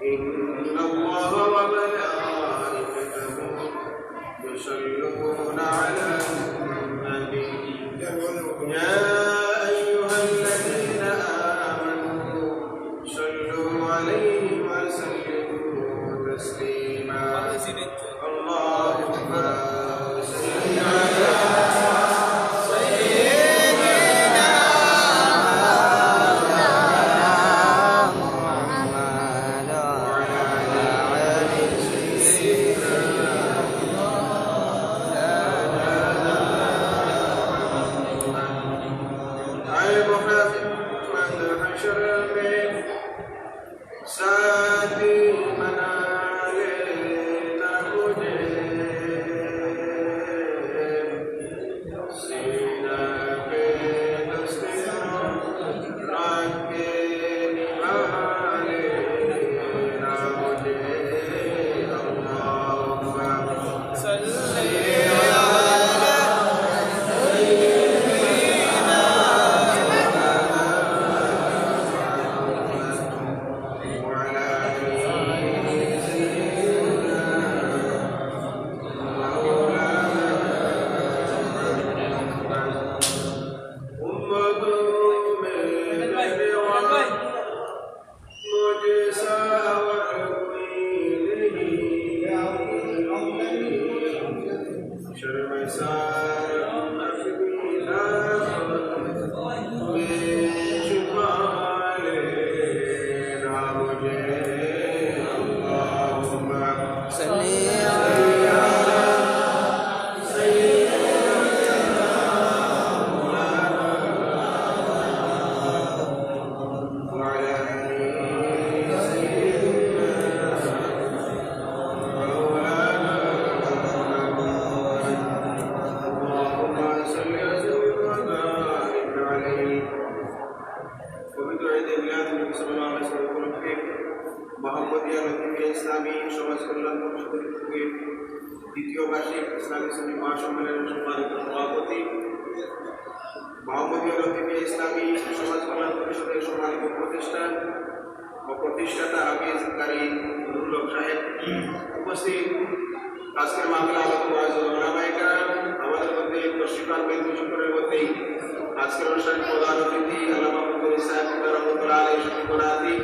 إن الله وملائكته يصلون على النبي يا أيها الذين آمنوا صلوا عليه وسلموا تسليما اللهم صل على মোহাম্মদিয়া লতিফিয়া ইসলামী সমাজ কল্যাণ পরিষদের উদ্যোগে দ্বিতীয় বার্ষিক ইসলামী সুন্নি মহাসম্মেলনের সম্মানিত সভাপতি, মোহাম্মদিয়া লতিফিয়া ইসলামী সমাজ কল্যাণ পরিষদের সম্মানিত প্রতিষ্ঠান ও প্রতিষ্ঠাতা হাফিজ কারি নুরুল হক সাহেব, উপস্থিত আজকের মাহফিলে আগত ওলামায়ে কেরাম, আমাদের মধ্যে প্রশিক্ষণ বিন্দুসকলের মধ্যেই আজকের অনুষ্ঠানের প্রধান অতিথি আল্লামা মুফতি সাহেব রহমতুল্লাহ আলাইহি শফিকুনাতি,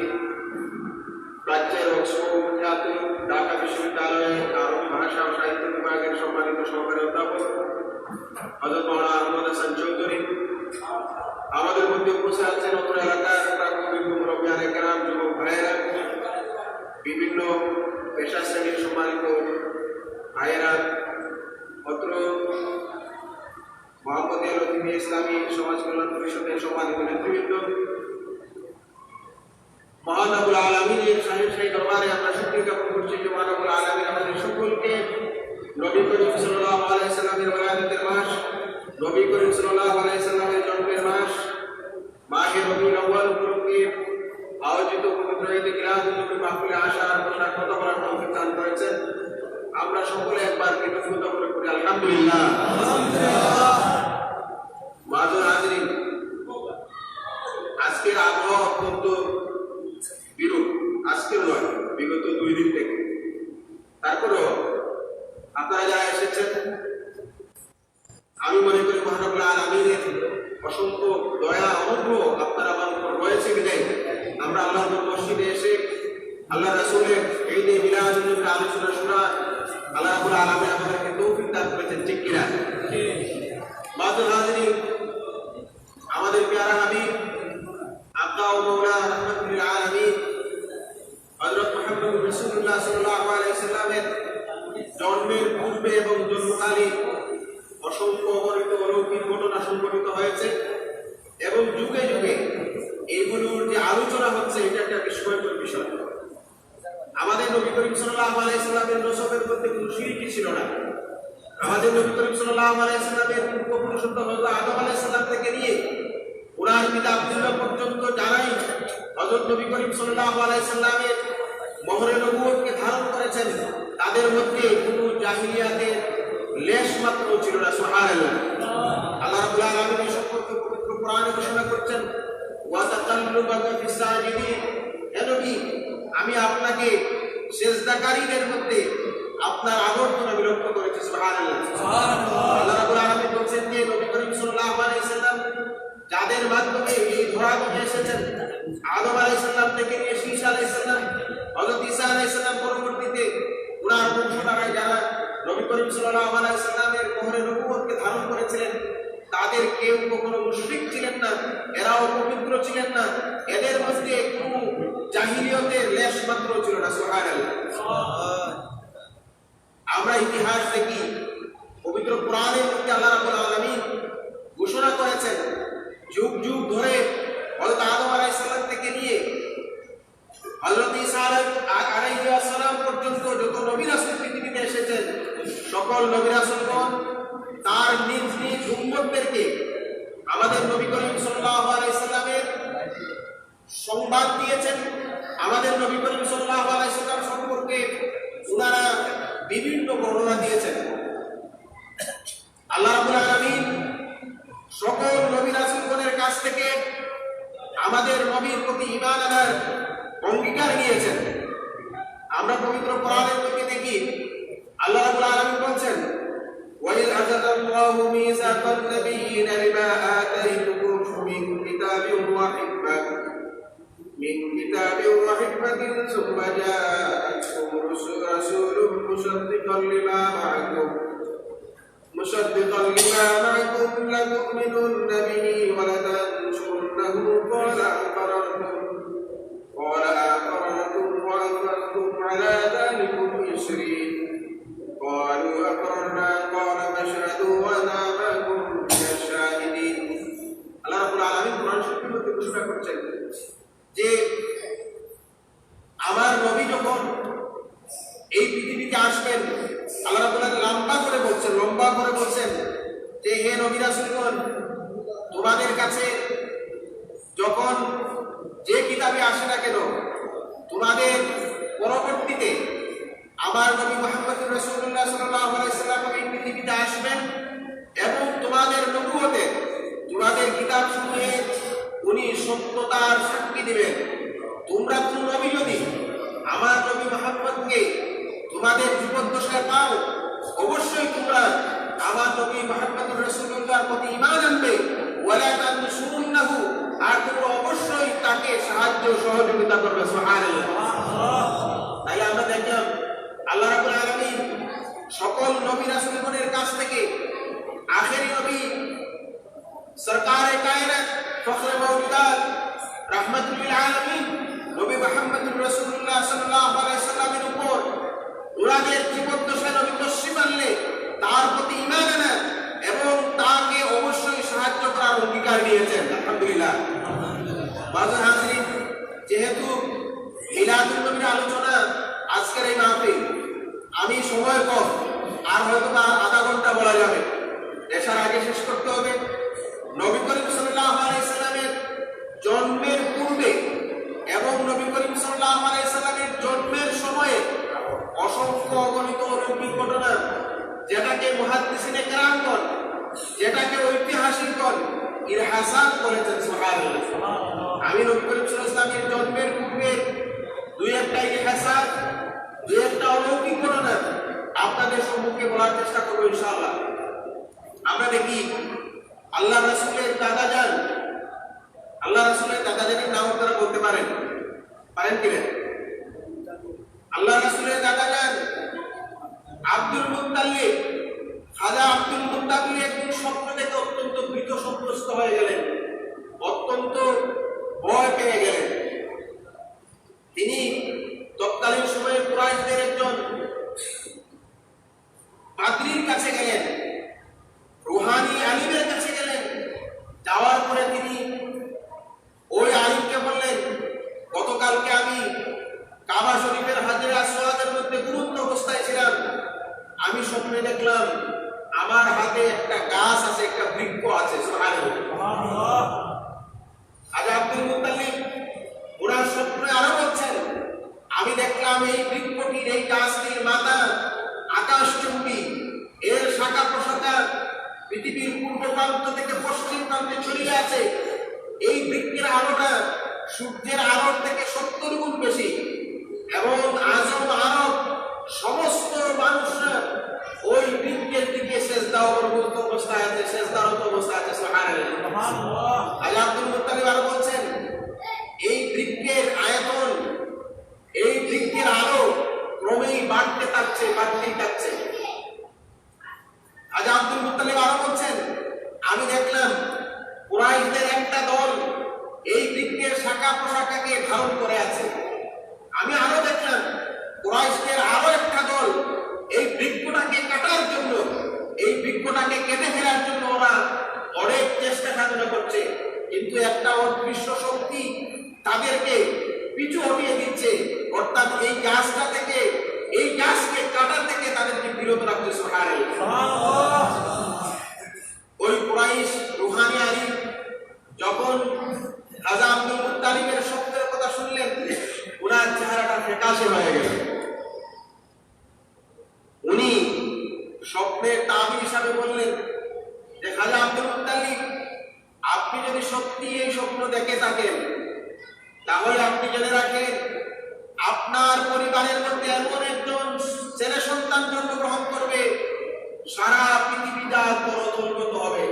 প্রাচ্যের অক্সফোর্ড খ্যাত ঢাকা বিশ্ববিদ্যালয়ের আরবি ভাষা ও সাহিত্য বিভাগের সম্মানিত সহকারী অধ্যাপক হযরত মাওলানা আহমদ হাসান চৌধুরী, আমাদের মধ্যে উপস্থিত আছেন অত্র এলাকার প্রাজ্ঞ মুরব্বিয়ানে কেরাম, যুবক ভাইয়েরা, বিভিন্ন পেশা শ্রেণীর সম্মানিত ভাইয়েরা, অত্র মোহাম্মদিয়া লতিফিয়া ইসলামী সমাজ কল্যাণ পরিষদের সম্মানিত নেতৃবৃন্দ, মহান রব্বুল আলামিনের শাহী দরবারে আমরা শুকরিয়া জ্ঞাপন করছি যে মহান রব্বুল আলামিন আমাদের সকলকে নবী করিম সাল্লাল্লাহু আলাইহি সাল্লামের ওলাদতের মাস, নবী করিম সাল্লাল্লাহু আলাইহি সাল্লামের জন্মের মাস মাহে রবিউল আউয়াল উপলক্ষে আয়োজিত পবিত্র ঈদে মিলাদুন নবী মাহফিলে আসার বসার কথা বলার তৌফিক দান করেছেন। আমরা সকলে একবার কৃতজ্ঞতা করে করি আলহামদুলিল্লাহ। মাযুর হাজিরিন, আজকের আবহাওয়া অত্যন্ত বিরূপ, আজকের নয়, বিগত 2 দিন থেকে। তারপরেও আপনারা যারা এসেছেন, আমি মনে করি মহান রব্বুল আলামিনের অসংখ্য দয়া অনুগ্রহ আপনারা আমার উপর রয়েছে বিধায় আমরা আল্লাহর মসজিদে এসে আল্লাহ রাসূলের ঈদে মিলাদুন নবীর আলোচনা শোনা আল্লাহ রাব্বুল আলামিন আমাদেরকে তৌফিক দান করেছেন, ঠিক কিনা? মাযুর হাজিরিন, আমাদের প্যারা হাবিব আকা ও মাওলা রাহমাতুল লিল আলামিন হযরত মুহাম্মদ রাসূলুল্লাহ সাল্লাল্লাহু আলাইহি সাল্লামের জন্মের পূর্বে এবং জন্মকালীন অসংখ্য অগণিত অলৌকিক ঘটনা সংঘটিত হয়েছে এবং যুগে যুগে এগুলোর যে আলোচনা হচ্ছে এটা একটা বিস্ময়কর বিষয়। আমাদের নবী করিম সাল্লাল্লাহু আলাইহি সাল্লামের নসবের মধ্যে কোনো শিরকি ছিল না। আমাদের নবী করিম সাল্লাল্লাহু আলাইহি সাল্লামের পূর্বপুরুষ হযরত আদম আলাইহিস সালাম থেকে নিয়ে ওনার পিতা আব্দুল্লাহ পর্যন্ত যারাই হযরত নবী করিম সাল্লাল্লাহু আলাইহি সাল্লামের মোহরে নবুয়তকে ধারণ করেছেন, তাদের মধ্যে কোনো জাহিলিয়াতের লেশ মাত্র ছিল না। সুবহানাল্লাহ। আল্লাহ রাব্বুল আলামিন সম্পর্কে পবিত্র কোরআনে ঘোষণা করছেন, ওয়া তাকাল্লুবাকা ফিস সাজিদিন, হে নবী, আমি আপনাকে সেজদাকারীদের মধ্যে আপনার আবর্তন আমি লক্ষ্য করেছি। সুবহানাল্লাহ। আল্লাহ রাব্বুল আলামিন বলছেন যে নবী করিম সাল্লাল্লাহু আলাইহি সাল্লাম যাদের মাধ্যমে এই ধরাতলে এসেছেন, আদম আলাইহিস সালাম থেকে নিয়ে ঈসা আলাইহিস সালাম, হযরত ঈসা আলাইহিস সালাম, পরবর্তীতে উনার বংশধারায় যারা নবী করিম সাল্লাল্লাহু আলাইহি সাল্লামের মোহরে নবুয়তকে ধারণ করেছিলেন, তাদের কেউ কখনো মুশরিক ছিলেন না, এরাও পবিত্র ছিলেন না, এদের মধ্যে কোনো জাহিলিয়তের লেশ মাত্র ছিল না। সুবহানাল্লাহ। আমরা ইতিহাস দেখি, পবিত্র কোরআনের মধ্যে আল্লাহ রাব্বুল আলামিন ঘোষণা করেছেন যুগ যুগ ধরে হযরত আদম আলাইহিস সালাম থেকে নিয়ে হযরত ঈসা আলাইহিস সালাম পর্যন্ত যত নবী রাসূল পৃথিবীতে এসেছেন, সকল নবী রাসূলগণ তার নিজ নিজ উম্মতদেরকে আমাদের নবী করিম সাল্লাল্লাহু আলাইহি সাল্লামের সংবাদ দিয়েছেন। আমাদের নবী করিম সাল্লাল্লাহু আলাইহি সাল্লাম সম্পর্কে ওনারা বিভিন্ন বর্ণনা দিয়েছেন। আল্লাহ রাব্বুল আলামিন সকল নবী রাসূলগণের কাছ থেকে আমাদের নবীর প্রতি ঈমান আনার অঙ্গীকার নিয়েছেন। আমরা পবিত্র কোরআনের মধ্যে দেখি আল্লাহ রাব্বুল আলামিন বলছেন, وَإِذْ أَخَذَ اللَّهُ مِيثَاقَ النَّبِيِّينَ لَمَا آتَيْتُكُم مِّن كِتَابٍ وَحِكْمَةٍ ثُمَّ جَاءَكُمْ رَسُولٌ مُصَدِّقًا لِمَا مَعَكُمْ لَتُؤْمِنُنَّ بِهِ وَلَتَنصُرُنَّهُ قَالَ أَقْرَرْتُمْ وَأَخَذْتُمْ عَلَىٰ ذَٰلِكُمْ إِصْرِي قَالُوا أَقْرَرْنَا قَالَ فَاشْهَدُوا وَأَنَا مَعَكُمْ مِنَ الشَّاهِدِينَ। আল্লাহ রাব্বুল আলামিন কোরআন শরীফের মধ্যে ঘোষণা করছেন যে আমার নবী যখন এই পৃথিবীতে আসবেন, আল্লাহ রাব্বুল আলামিন লম্বা করে বলছেন যে হে নবী রাসূলগণ, তোমাদের কাছে যখন যে কিতাবে আসে না কেন, তোমাদের পরবর্তীতে আমার নবী মুহাম্মদুর রাসূলুল্লাহ সাল্লাল্লাহু আলাইহি সাল্লাম এই পৃথিবীতে আসবেন এবং তোমাদের নবুয়তে, তোমাদের কিতাবসমূহে উনি সত্যতার সাক্ষী দিবেন। তোমরা কোন নবী যদি আমার নবী মুহাম্মদকে তোমাদের জীবদ্দশায় পাও, অবশ্যই তোমরা আমার নবী মুহাম্মদুর রাসূলুল্লাহর প্রতি ঈমান আনবে, ওয়ালা তানসুরুন্নাহু, আর তোমরা অবশ্যই তাকে সাহায্য সহযোগিতা করবে। সুবহানাল্লাহ। তাহলে আমরা দেখলাম আল্লাহ রাব্বুল আলামিন সকল নবী রাসূলগণের কাছ থেকে আখেরি নবী সরকারে কায়নাত ফখরে মাওজুদাত রাহমাতুল লিল আলামিন নবী মুহাম্মদুর রাসূলুল্লাহ সাল্লাল্লাহু আলাইহি সাল্লামের উপর ওনাদের জীবদ্দশায় নবী তসলিম আনলে তার প্রতি ঈমান আনা এবং তাকে অবশ্যই সাহায্য করার অঙ্গীকার নিয়েছেন। আলহামদুলিল্লাহ। বাজার হাজিরিন, যেহেতু মিলাদুন নবীর আলোচনা আজকের এই মাহফিল, আমি সময় কম, আর হয়তো আধা ঘন্টা বলা যাবে, এসার আগে শেষ করতে হবে। নবী করিম সাল্লাল্লাহু আলাইহি সাল্লামের জন্মের পূর্বে এবং নবী করিম সাল্লাল্লাহু আলাইহি সাল্লামের জন্মের সময়ে অসংখ্য অগণিত অলৌকিক ঘটনা, যেটাকে মুহাদ্দিসিনে কেরামগণ, যেটাকে ঐতিহাসিকগণ ইরহাসাত করেছেন। সুবহানাল্লাহ। আমি নবী করিম সাল্লাল্লাহু আলাইহি সাল্লামের জন্মের পূর্বে দুই একটা ইতিহাসাত, দুই একটা অলৌকিক ঘটনা আপনাদের সম্মুখে বলার চেষ্টা করবো ইনশাআল্লাহ। আমরা দেখি আল্লাহ রাসূলের দাদা যান, আল্লাহ রাসূলের দাদা যানের নাম আপনারা বলতে পারেন কিনা? আল্লাহ রাসূলের দাদা যান আব্দুল মুত্তালিব, খাজা আব্দুল মুত্তালিব একদিন স্বপ্ন দেখে অত্যন্ত ভীত সন্ত্রস্ত হয়ে গেলেন, অত্যন্ত ভয় পেয়ে গেলেন। তিনি তৎকালীন সময়ে কুরাইশদের একজন পাদ্রীর কাছে গেলেন, রুহানি আলিমের কাছে গেলেন। যাওয়ার পরে তিনি ওই আলিমকে বললেন, গতকালকে আমি কাবা শরীফের হাজরে আসওয়াদের মধ্যে ঘুমন্ত অবস্থায় ছিলাম, আমি স্বপ্নে দেখলাম আমার হাতে একটা গাছ আছে, একটা বৃক্ষ আছে। সুবহানাল্লাহ। খাজা আব্দুল মুত্তালিব ওনার স্বপ্নে আরো বলছেন, আমি দেখলাম এই বৃক্ষটির, এই গাছটির মাথা আকাশচুম্বী, এর শাখা প্রশাখা পৃথিবীর পূর্ব প্রান্ত থেকে পশ্চিম প্রান্তে ছড়িয়ে আছে। এই বৃক্ষের আলোটা সূর্যের আলোর থেকে 70 গুণ বেশি। বৃক্ষের আলো ক্রমেই বাড়তেই থাকছে। আজ আব্দুল মুত্তালিব আরো বলছেন, আমি দেখলাম কুরাইশদের একটা দল এই বৃক্ষের শাখা প্রশাখাকে ধারণ করে আছে। আমি আরো দেখলাম কুরাইশদের আরো একটা দল এই বৃক্ষটাকে কাটার জন্য, এই বৃক্ষটাকে কেটে ফেলার জন্য ওরা অনেক চেষ্টা সাধনা করছে, কিন্তু একটা অদৃশ্য শক্তি তাদেরকে পিছু হটিয়ে দিচ্ছে, অর্থাৎ এই গাছটা থেকে, এই গাছকে কাটার থেকে তাদেরকে বিরত রাখছে। সুবহানাল্লাহ। ওই কুরাইশ রুহানি আলী যখন রাজা আব্দুল মুত্তালিবের স্বপ্নের কথা শুনলেন, ওনার চেহারাটা ফ্যাকাশে হয়ে গেল। উনি স্বপ্নের তাবির হিসাবে বললেন যে রাজা আব্দুল মুত্তালিব, আপনি যদি সত্যি এই স্বপ্ন দেখে থাকেন, তাহলে আপনি জেনে রাখেন আপনার পরিবারের মধ্যে এমন একজন ছেলে সন্তান জন্মগ্রহণ করবে, সারা পৃথিবীটা তরতলগত হবে,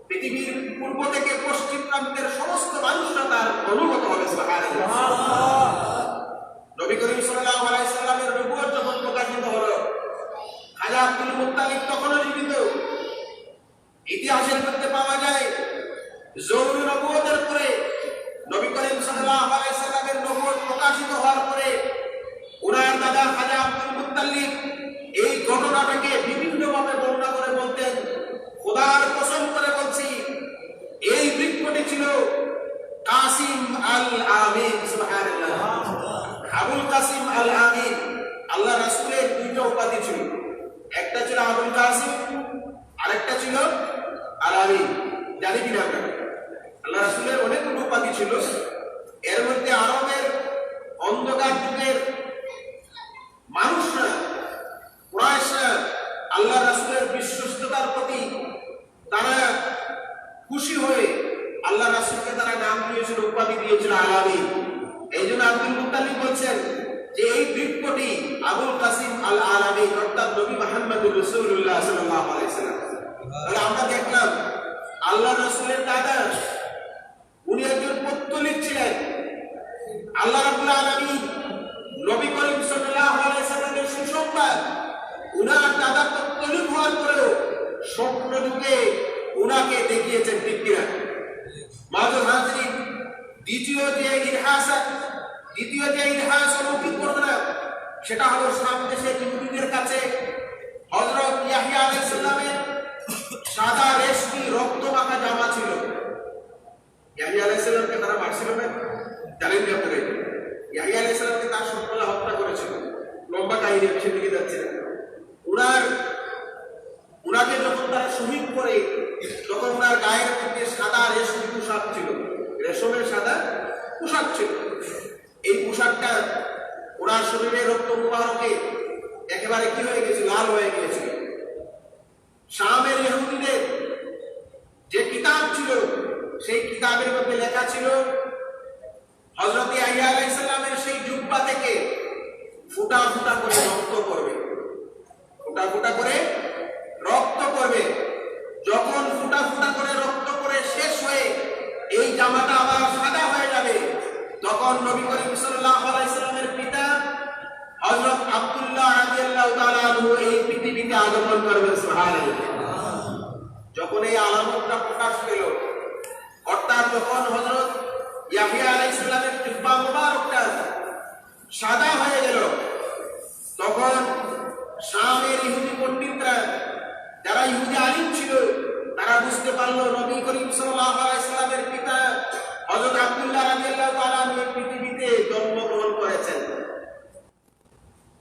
পৃথিবীর পূর্ব থেকে পশ্চিম প্রান্তের সমস্ত মানুষরা তার অনুগত হবে। সুবহানাল্লাহ। নবী করিম সাল্লাল্লাহু আলাইহি সাল্লামের নবুয়ত যখন প্রকাশিত হলো, রাজা আব্দুল মুত্তালিব তখনও জীবিত। ইতিহাসের মধ্যে পাওয়া যায় জহুরি নবুয়তের পরে নবী করিম সাল্লাল্লাহু আলাইহি সাল্লামের নবুয়ত প্রকাশিত হওয়ার পরে ওনার দাদা রাজা আব্দুল মুত্তালিব এই ঘটনাটাকে বিভিন্নভাবে বর্ণনা করে বলতেন, খোদার কসম করে বলছি এই বৃক্ষটি ছিল কাসিম আল আমিন। সুবহানাল্লাহ। আবুল কাসিম আল আমিন আল্লাহ রাসূলের দুইটা উপাধি ছিল, একটা ছিল আবুল কাসিম, আরেকটা ছিল আল আমিন। জানি কিনা আমরা, আল্লাহ রাসূলের অনেকগুলো উপাধি ছিল। এর মধ্যে আরবের অন্ধকার যুগের মানুষরা, কুরাইশরা আল্লাহ রাসূলের বিশ্বস্ততার প্রতি তারা খুশি হয়ে আল্লাহ রাসূলকে তারা নাম দিয়েছিল, উপাধি দিয়েছিল আল আমিন। এই জন্য আব্দুল মুত্তালিব বলছেন যে এই বৃক্ষটি আবুল কাসিম আল আমিন, অর্থাৎ নবী মুহাম্মদুর রাসূলুল্লাহ সাল্লাল্লাহু আলাইহি সাল্লাম। তাহলে আমরা দেখলাম আল্লাহ রাসূলের দাদা উনি একজন পৌত্তলিক ছিলেন। আল্লাহ রাব্বুল আলামিন নবী করিম সাল্লাল্লাহু আলাইহি সাল্লামের সুসংবাদ উনার দাদা পৌত্তলিক হওয়ার পরেও স্বপ্ন যুগে উনাকে দেখিয়েছেন। ঠিক কিনা? মাযুর হাজরিন, দ্বিতীয় যে ইতিহাস অলৌকিক ঘটনা, সেটা হলো শাম দেশের ইহুদিদের কাছে হযরত ইয়াহইয়া আলাইহিস সালামের সাদা রেশমি রক্ত মাখা জামা ছিল। ইয়াহইয়া আলাইহিস সালামকে তারা মারছিল না, জানেন কি আপনারা? ইয়াহইয়া আলাইহিস সালামকে তার সন্তানরা হত্যা করেছিল। লম্বা কাহিনী, পিছন দিকে যাচ্ছে না। উনাকে যখন তারা শহীদ করে, তখন ওনার গায়ের মধ্যে সাদা রেশমি পোশাক ছিল, রেশমের সাদা পোশাক ছিল। এই পোশাকটা ওনার শরীরের রক্ত মুবারকে একেবারে কি হয়ে গেছিল? লাল হয়ে গিয়েছিল। শামের ইহুদিদের যে কিতাব ছিল, সেই কিতাবের মধ্যে লেখা ছিল হযরত ইয়াহইয়া আলাইহিস সালামের সেই জুব্বা থেকে ফুটা ফুটা করে রক্ত পড়বে, ফুটা ফুটা করে রক্ত পড়বে। যখন ফুটা ফুটা করে রক্ত পড়ে শেষ হয়ে এই জামাটা আবার সাদা হয়ে যাবে, তখন নবী করিম সাল্লাল্লাহু আলাইহি সাল্লামের পিতা হযরত আব্দুল্লাহ রাদিয়াল্লাহু তাআলা আনহু এই পৃথিবীতে আগমন করবেন। সুবহানাল্লাহ। যখন এই আলামতটা প্রকাশ পেল, অর্থাৎ যখন হযরত ইয়াহইয়া আলাইহিস সালামের জুব্বা মুবারকটা সাদা হয়ে গেল, তখন শামের ইহুদি পণ্ডিতরা, যারা ইহুদি আলিম ছিল, তারা বুঝতে পারলো নবী করিম সাল্লাল্লাহু আলাইহি সাল্লামের পিতা হযরত আব্দুল্লাহ রাদিয়াল্লাহু তাআলা আনহু পৃথিবীতে জন্মগ্রহণ করেছেন।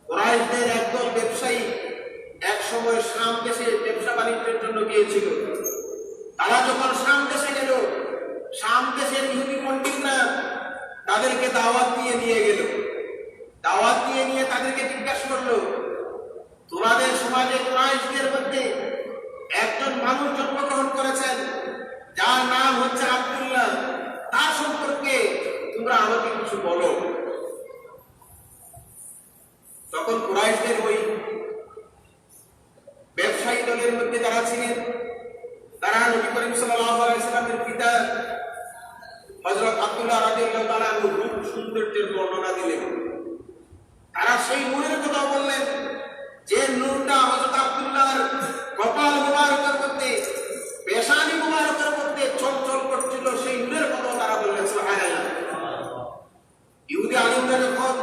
কুরাইশদের একদল ব্যবসায়ী এক সময় শাম দেশে ব্যবসা বাণিজ্যের জন্য গিয়েছিল। তারা যখন শাম দেশে গেল, শাম দেশের ইহুদি পণ্ডিতরা তাদেরকে দাওয়াত দিয়ে নিয়ে গেল। দাওয়াত দিয়ে নিয়ে তাদেরকে জিজ্ঞাসা করলো, তোমাদের সমাজে কুরাইশদের মধ্যে একজন মানুষ জন্মগ্রহণ করেছেন যার নাম হচ্ছে আব্দুল্লাহ, তার সম্পর্কে তোমরা আমাকে কিছু বলো। তখন কুরাইশদের ওই ব্যবসায়ী দলের মধ্যে যারা ছিলেন, তারা নবী করিম সাল্লাল্লাহু আলাইহি সাল্লামের পিতা হযরত আব্দুল্লাহ রাদিয়াল্লাহু তাআলা আনহু রূপ সৌন্দর্যের বর্ণনা দিলেন। তারা সেই নূরের কথা বললেন যে নূরটা হযরত আব্দুল্লাহর কপাল মুবারকের মধ্যে, পেশানি মুবারকের মধ্যে চঞ্চল করছিল, সেই নূরের কথা তারা বললেন সুবহানাল্লাহ। ইহুদি আলিমরা যখন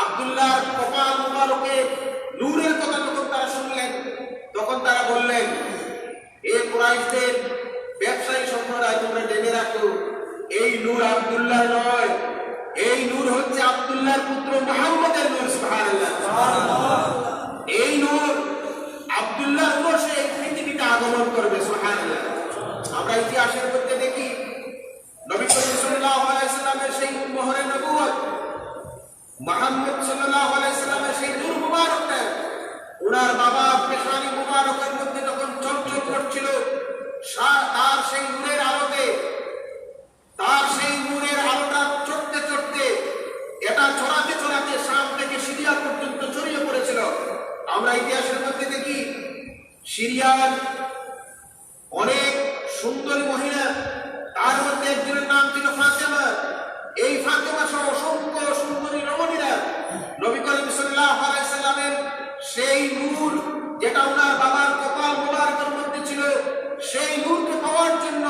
আব্দুল্লাহর কপাল মুবারকে নূরের কথা যখন তারা শুনলেন, তখন তারা বললেন, এ কুরাইশদের ব্যবসায়ী সম্প্রদায়, তোমরা জেনে রাখো এই নূর আব্দুল্লাহ নয়, এই নূর হচ্ছে আব্দুল্লাহর পুত্র মুহাম্মদের নূর। সুবহানাল্লাহ। এই নূর আব্দুল্লাহর নূর সে পৃথিবীতে আগমন করবে। সুবহানাল্লাহ। আমরা ইতিহাসের মধ্যে দেখি নবী করিম সাল্লাল্লাহু আলাইহি সাল্লামের সেই মোহরে নবুয়ত, মুহাম্মদ সাল্লাল্লাহু আলাইহি সাল্লামের সেই নূর মুবারকটা ওনার বাবা পেশানি মুবারকের মধ্যে যখন চঞ্চল করছিল, তার সেই নূরের আলোতে, তার সেই নূরের আলোটা চড়তে চড়তে, এটা ছড়াতে ছড়াতে শাম থেকে সিরিয়া পর্যন্ত ছড়িয়ে পড়েছিল। আমরা ইতিহাসের মধ্যে দেখি সিরিয়ার অনেক সুন্দরী মহিলা, তার মধ্যে একজনের নাম ছিল ফাতেমা। এই ফাতেমা সহ অসংখ্য সুন্দরী রমণীরা নবী করিম সাল্লাল্লাহু আলাইহি সাল্লামের সেই নূর, যেটা ওনার বাবার কপাল মুবারকের মধ্যে ছিল, সেই নূরকে পাওয়ার জন্য,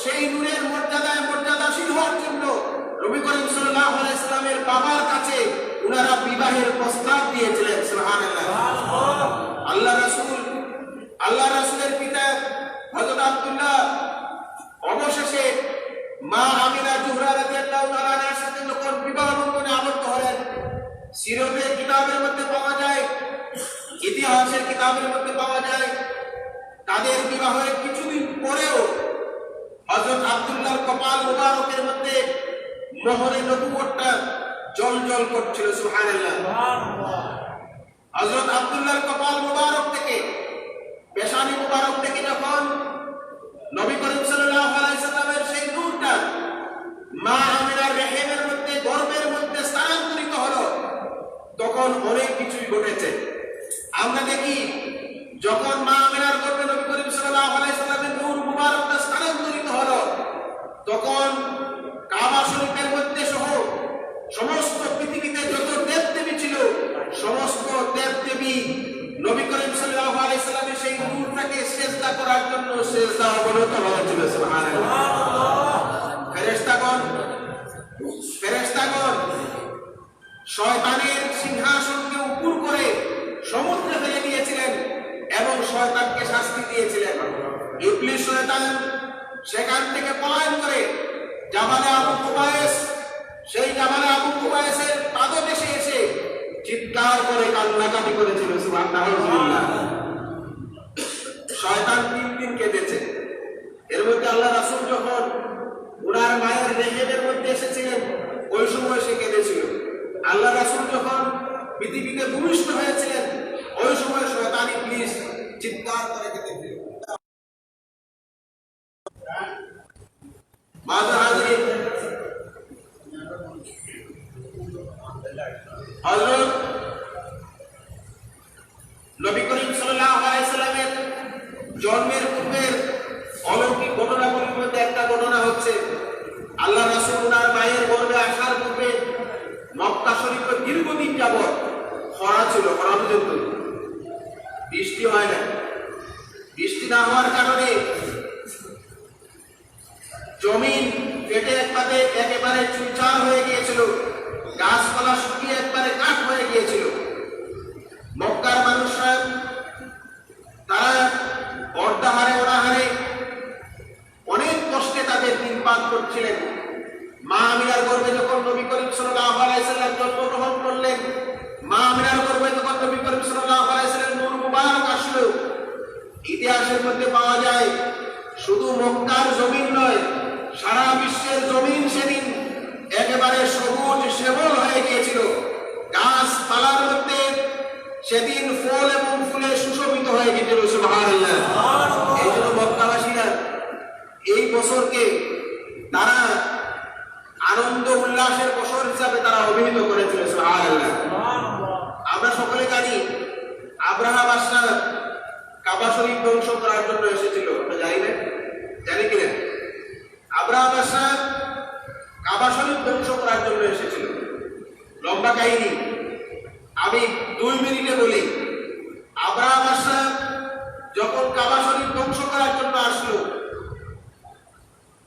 সেই নূরের মর্যাদায় মর্যাদাশীল হওয়ার জন্য নবী করিম সাল্লাল্লাহু আলাইহি সাল্লামের বাবার কাছে ওনারা বিবাহের প্রস্তাব দিয়েছিলেন। সুবহানাল্লাহ। আল্লাহ রাসূলের পিতা হযরত আব্দুল্লাহ অবশেষে মা আমিনা জুহরা রাদিয়াল্লাহু তাআলা আনহার সাথে যখন বিবাহ বন্ধনে আবদ্ধ হলেন, সিরাতের কিতাবের মধ্যে পাওয়া যায়, ইতিহাসের কিতাবের মধ্যে পাওয়া যায়, তাদের বিবাহের কিছুদিন পরেও হযরত আব্দুল্লাহর কপাল মুবারকের মধ্যে মোহরে নবুয়তটা জ্বলজ্বল করছিল। সুবহানাল্লাহ। হযরত আব্দুল্লাহর কপাল মুবারক থেকে, পেশানি মুবারক থেকে যখন নবী করিম সাল্লাল্লাহু আলাইহি সাল্লামের সেই নূরটা মা আমিনার রেহেমের মধ্যে, গর্ভের মধ্যে স্থানান্তরিত হলো, তখন অনেক কিছুই ঘটেছে। আমরা দেখি যখন মা আমিনার গর্ভে নবী করিম সাল্লাল্লাহু আলাইহি সাল্লামের নূর মুবারকটা স্থানান্তরিত হলো, তখন কাবা শরীফের মধ্যে সহ সমস্ত পৃথিবীতে যত দেবদেবী ছিল, সমস্ত দেবদেবী নবী করিম সাল্লাল্লাহু আলাইহি সাল্লামের সেই নূরটাকে সিজদা করার জন্য সিজদা অবনত হয়েছিল। সুবহানাল্লাহ। ফেরেশতাগণ শয়তানের সিংহাসনকে উপর করে সমুদ্রে ফেলে দিয়েছিলেন এবং শয়তানকে শাস্তি দিয়েছিলেন। ইবলিস শয়তান সেখান থেকে পলায়ন করে জাবালে আবু কুবাইস, সেই জাবালে আবু কুবাইসের পাদদেশে এসে চিৎকার করে কান্নাকাটি করেছিল। সুবহানাল্লাহ। শয়তান 3 দিন কেঁদেছে। এর মধ্যে আল্লাহ রাসূল যখন ওনার মায়ের রেহেমের মধ্যে এসেছিলেন, ওই সময় সে কেঁদেছিল। আল্লাহ রাসূল যখন পৃথিবীতে ভূমিষ্ঠ হয়েছিলেন, ওই সময় শয়তান ইবলিস চিৎকার করে কেঁদেছিল। হযরত নবী করিম সাল্লাল্লাহু আলাইহি সাল্লামের জন্মের পূর্বের অলৌকিক ঘটনাগুলির মধ্যে একটা ঘটনা হচ্ছে, আল্লাহ রাসূল ওনার মায়ের গর্ভে আসার পূর্বে মক্কা শরীফে দীর্ঘদিন যাবৎ খরা ছিল, খরা পর্যন্ত বৃষ্টি হয় না। বৃষ্টি না হওয়ার কারণে জমিন ফেটে একেবারে চুরচার হয়ে গিয়েছিল, গাছপালা শুকিয়ে একবারে কাঠ হয়ে গিয়েছিল। মক্কার মানুষরা তারা অর্ধাহারে অনাহারে অনেক কষ্টে তাদের দিন পার করছিলেন। মা আমিনার গর্ভে যখন নবী করিম সাল্লাল্লাহু আলাইহি সাল্লাম জন্মগ্রহণ করলেন, মা আমিনার গর্ভে যখন নবী করিম সাল্লাল্লাহু আলাইহি সাল্লামের নূর মুবারক আসলো, ইতিহাসের মধ্যে পাওয়া যায় শুধু মক্কার জমিন নয়, সারা বিশ্বের জমিন সেদিন একেবারে সবুজ শ্যামল হয়ে গিয়েছিল। গাছপালার মধ্যে সেদিন ফল এবং ফুলে সুশোভিত হয়ে গিয়েছিল। সুবহানাল্লাহ। এই জন্য মক্কাবাসীরা এই বছরকে তারা আনন্দ উল্লাসের বছর হিসাবে তারা অভিহিত করেছিল। সুবহানাল্লাহ। আমরা সকলে জানি আব্রাহা বাদশা কাবা শরীফ ধ্বংস করার জন্য এসেছিল। আমরা জানি না? জানি কিনা? আব্রাহা বাদশা কাবা শরীফ ধ্বংস করার জন্য এসেছিল। লম্বা কাহিনী। আমি 2 মিনিটে বলি, আব্রাহাম বাদশাহ যখন কাবা শরীফ ধ্বংস করার জন্য আসলো,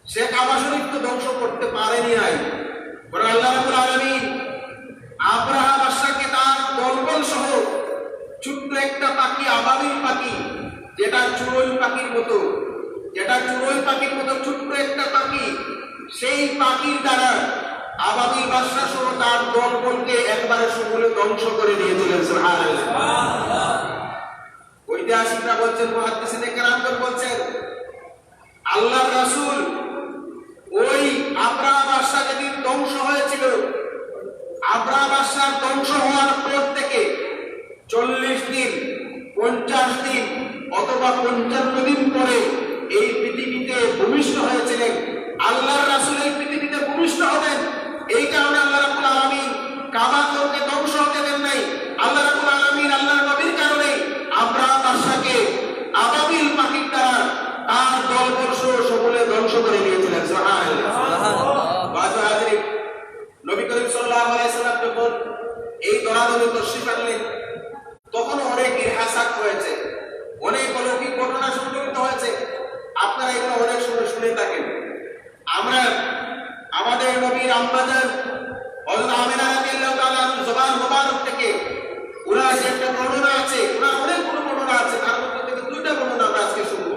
সে কাবা শরীফ তো ধ্বংস করতে পারেনি নাই, বরং আল্লাহ রাব্বুল আলামিন আব্রাহাম বাদশাহকে তার দলবল সহ ছোট্ট একটা পাখি, আবাবিল পাখি, যেটা চড়ুই পাখির মতো ছোট্ট একটা পাখি, সেই পাখির দ্বারা আবাবিল বাদশাহ সহ তার দলবলকে একবারে সমূলে ধ্বংস করে দিয়েছিলেন। সুবহানাল্লাহ। ঐতিহাসিকরা বলছেন, মুহাদ্দিসিনে কেরামগণ বলছেন, আল্লাহর রাসূল ওই আব্রাহাম বাদশাহ যেদিন ধ্বংস হয়েছিল, আব্রাহাম বাদশাহ ধ্বংস হওয়ার পর থেকে 40 দিন, 50 দিন অথবা 55 দিন পরে এই পৃথিবীতে ভূমিষ্ঠ হয়েছিলেন। আল্লাহর রাসূল এই পৃথিবীতে ভূমিষ্ঠ হবেন, এই কারণে আল্লাহ রাব্বুল আলামিন কাবাকে ধ্বংস হতে দেন নাই। আল্লাহ রাব্বুল আলামিন আল্লাহর নবীর কারণে আব্রাহাম বাদশাহকে আবাবিল পাখির দ্বারা তার দলবল সহ সমূলে ধ্বংস করে দিয়েছিলেন। সুবহানাল্লাহ। নবী করিম সাল্লাল্লাহু আলাইহি ওয়াসাল্লাম যখন এই দরাদরি তশরিফ আনলেন, তখন অনেক ইতিহাসাক হয়েছে, অনেক অলৌকিক ঘটনা সংঘটিত হয়েছে। আপনারা এগুলো অনেক সময় শুনে থাকেন। আমরা আমাদের নবীর আম্মাজান হযরত আমিনা রাদিয়াল্লাহু তাআলা জবান মুবারক থেকে ওনার যে একটা বর্ণনা আছে, ওনার অনেকগুলো বর্ণনা আছে, তার মধ্যে থেকে 2টা বর্ণনা আমরা আজকে শুনবো।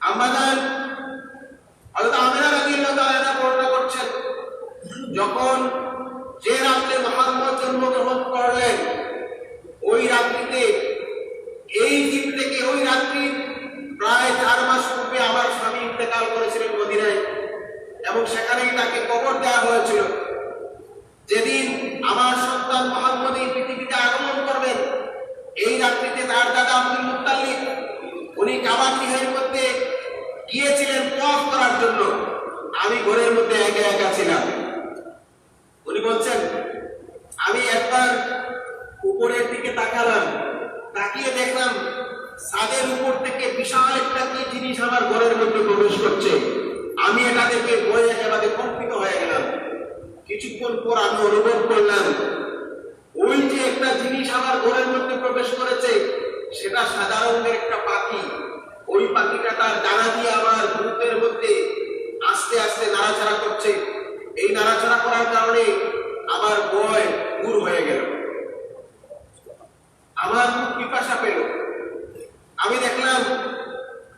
আম্মাজান হযরত আমিনা রাদিয়াল্লাহু তাআলা বর্ণনা করছেন, যখন যে রাতে মুহাম্মদ জন্মগ্রহণ করলেন, ওই রাত্রিতে এই দিন থেকে ওই রাত্রি প্রায় 4 মাস পূর্বে আমার স্বামী ইন্তেকাল করেছিলেন মদিনায়, এবং সেখানেই তাকে কবর দেওয়া হয়েছিল। যেদিন আমার সন্তান মুহাম্মদ এই পৃথিবীতে আগমন করবেন, এই রাত্রিতে তার দাদা আব্দুল মুত্তালিব উনি কাবা গৃহের মধ্যে গিয়েছিলেন তওয়াফ করার জন্য। আমি ঘরের মধ্যে একা একা ছিলাম। উনি বলছেন, আমি একবার উপরের দিকে তাকালাম, তাকিয়ে দেখলাম ছাদের উপর থেকে বিশাল একটা কি জিনিস আমার ঘরের মধ্যে প্রবেশ করছে। আমি এটা দেখে ভয়ে একেবারে কম্পিত হয়ে গেলাম। কিছুক্ষণ পর আমি অনুভব করলাম, ওই যে একটা জিনিস আমার ঘরের মধ্যে প্রবেশ করেছে, সেটা সাদা রঙের একটা পাখি। ওই পাখিটা তার ডানা দিয়ে আমার বুকের মধ্যে আস্তে আস্তে নাড়াচাড়া করছে। এই নাড়াচাড়া করার কারণে আমার ভয় দূর হয়ে গেল, আমার খুব পিপাসা পেল। আমি দেখলাম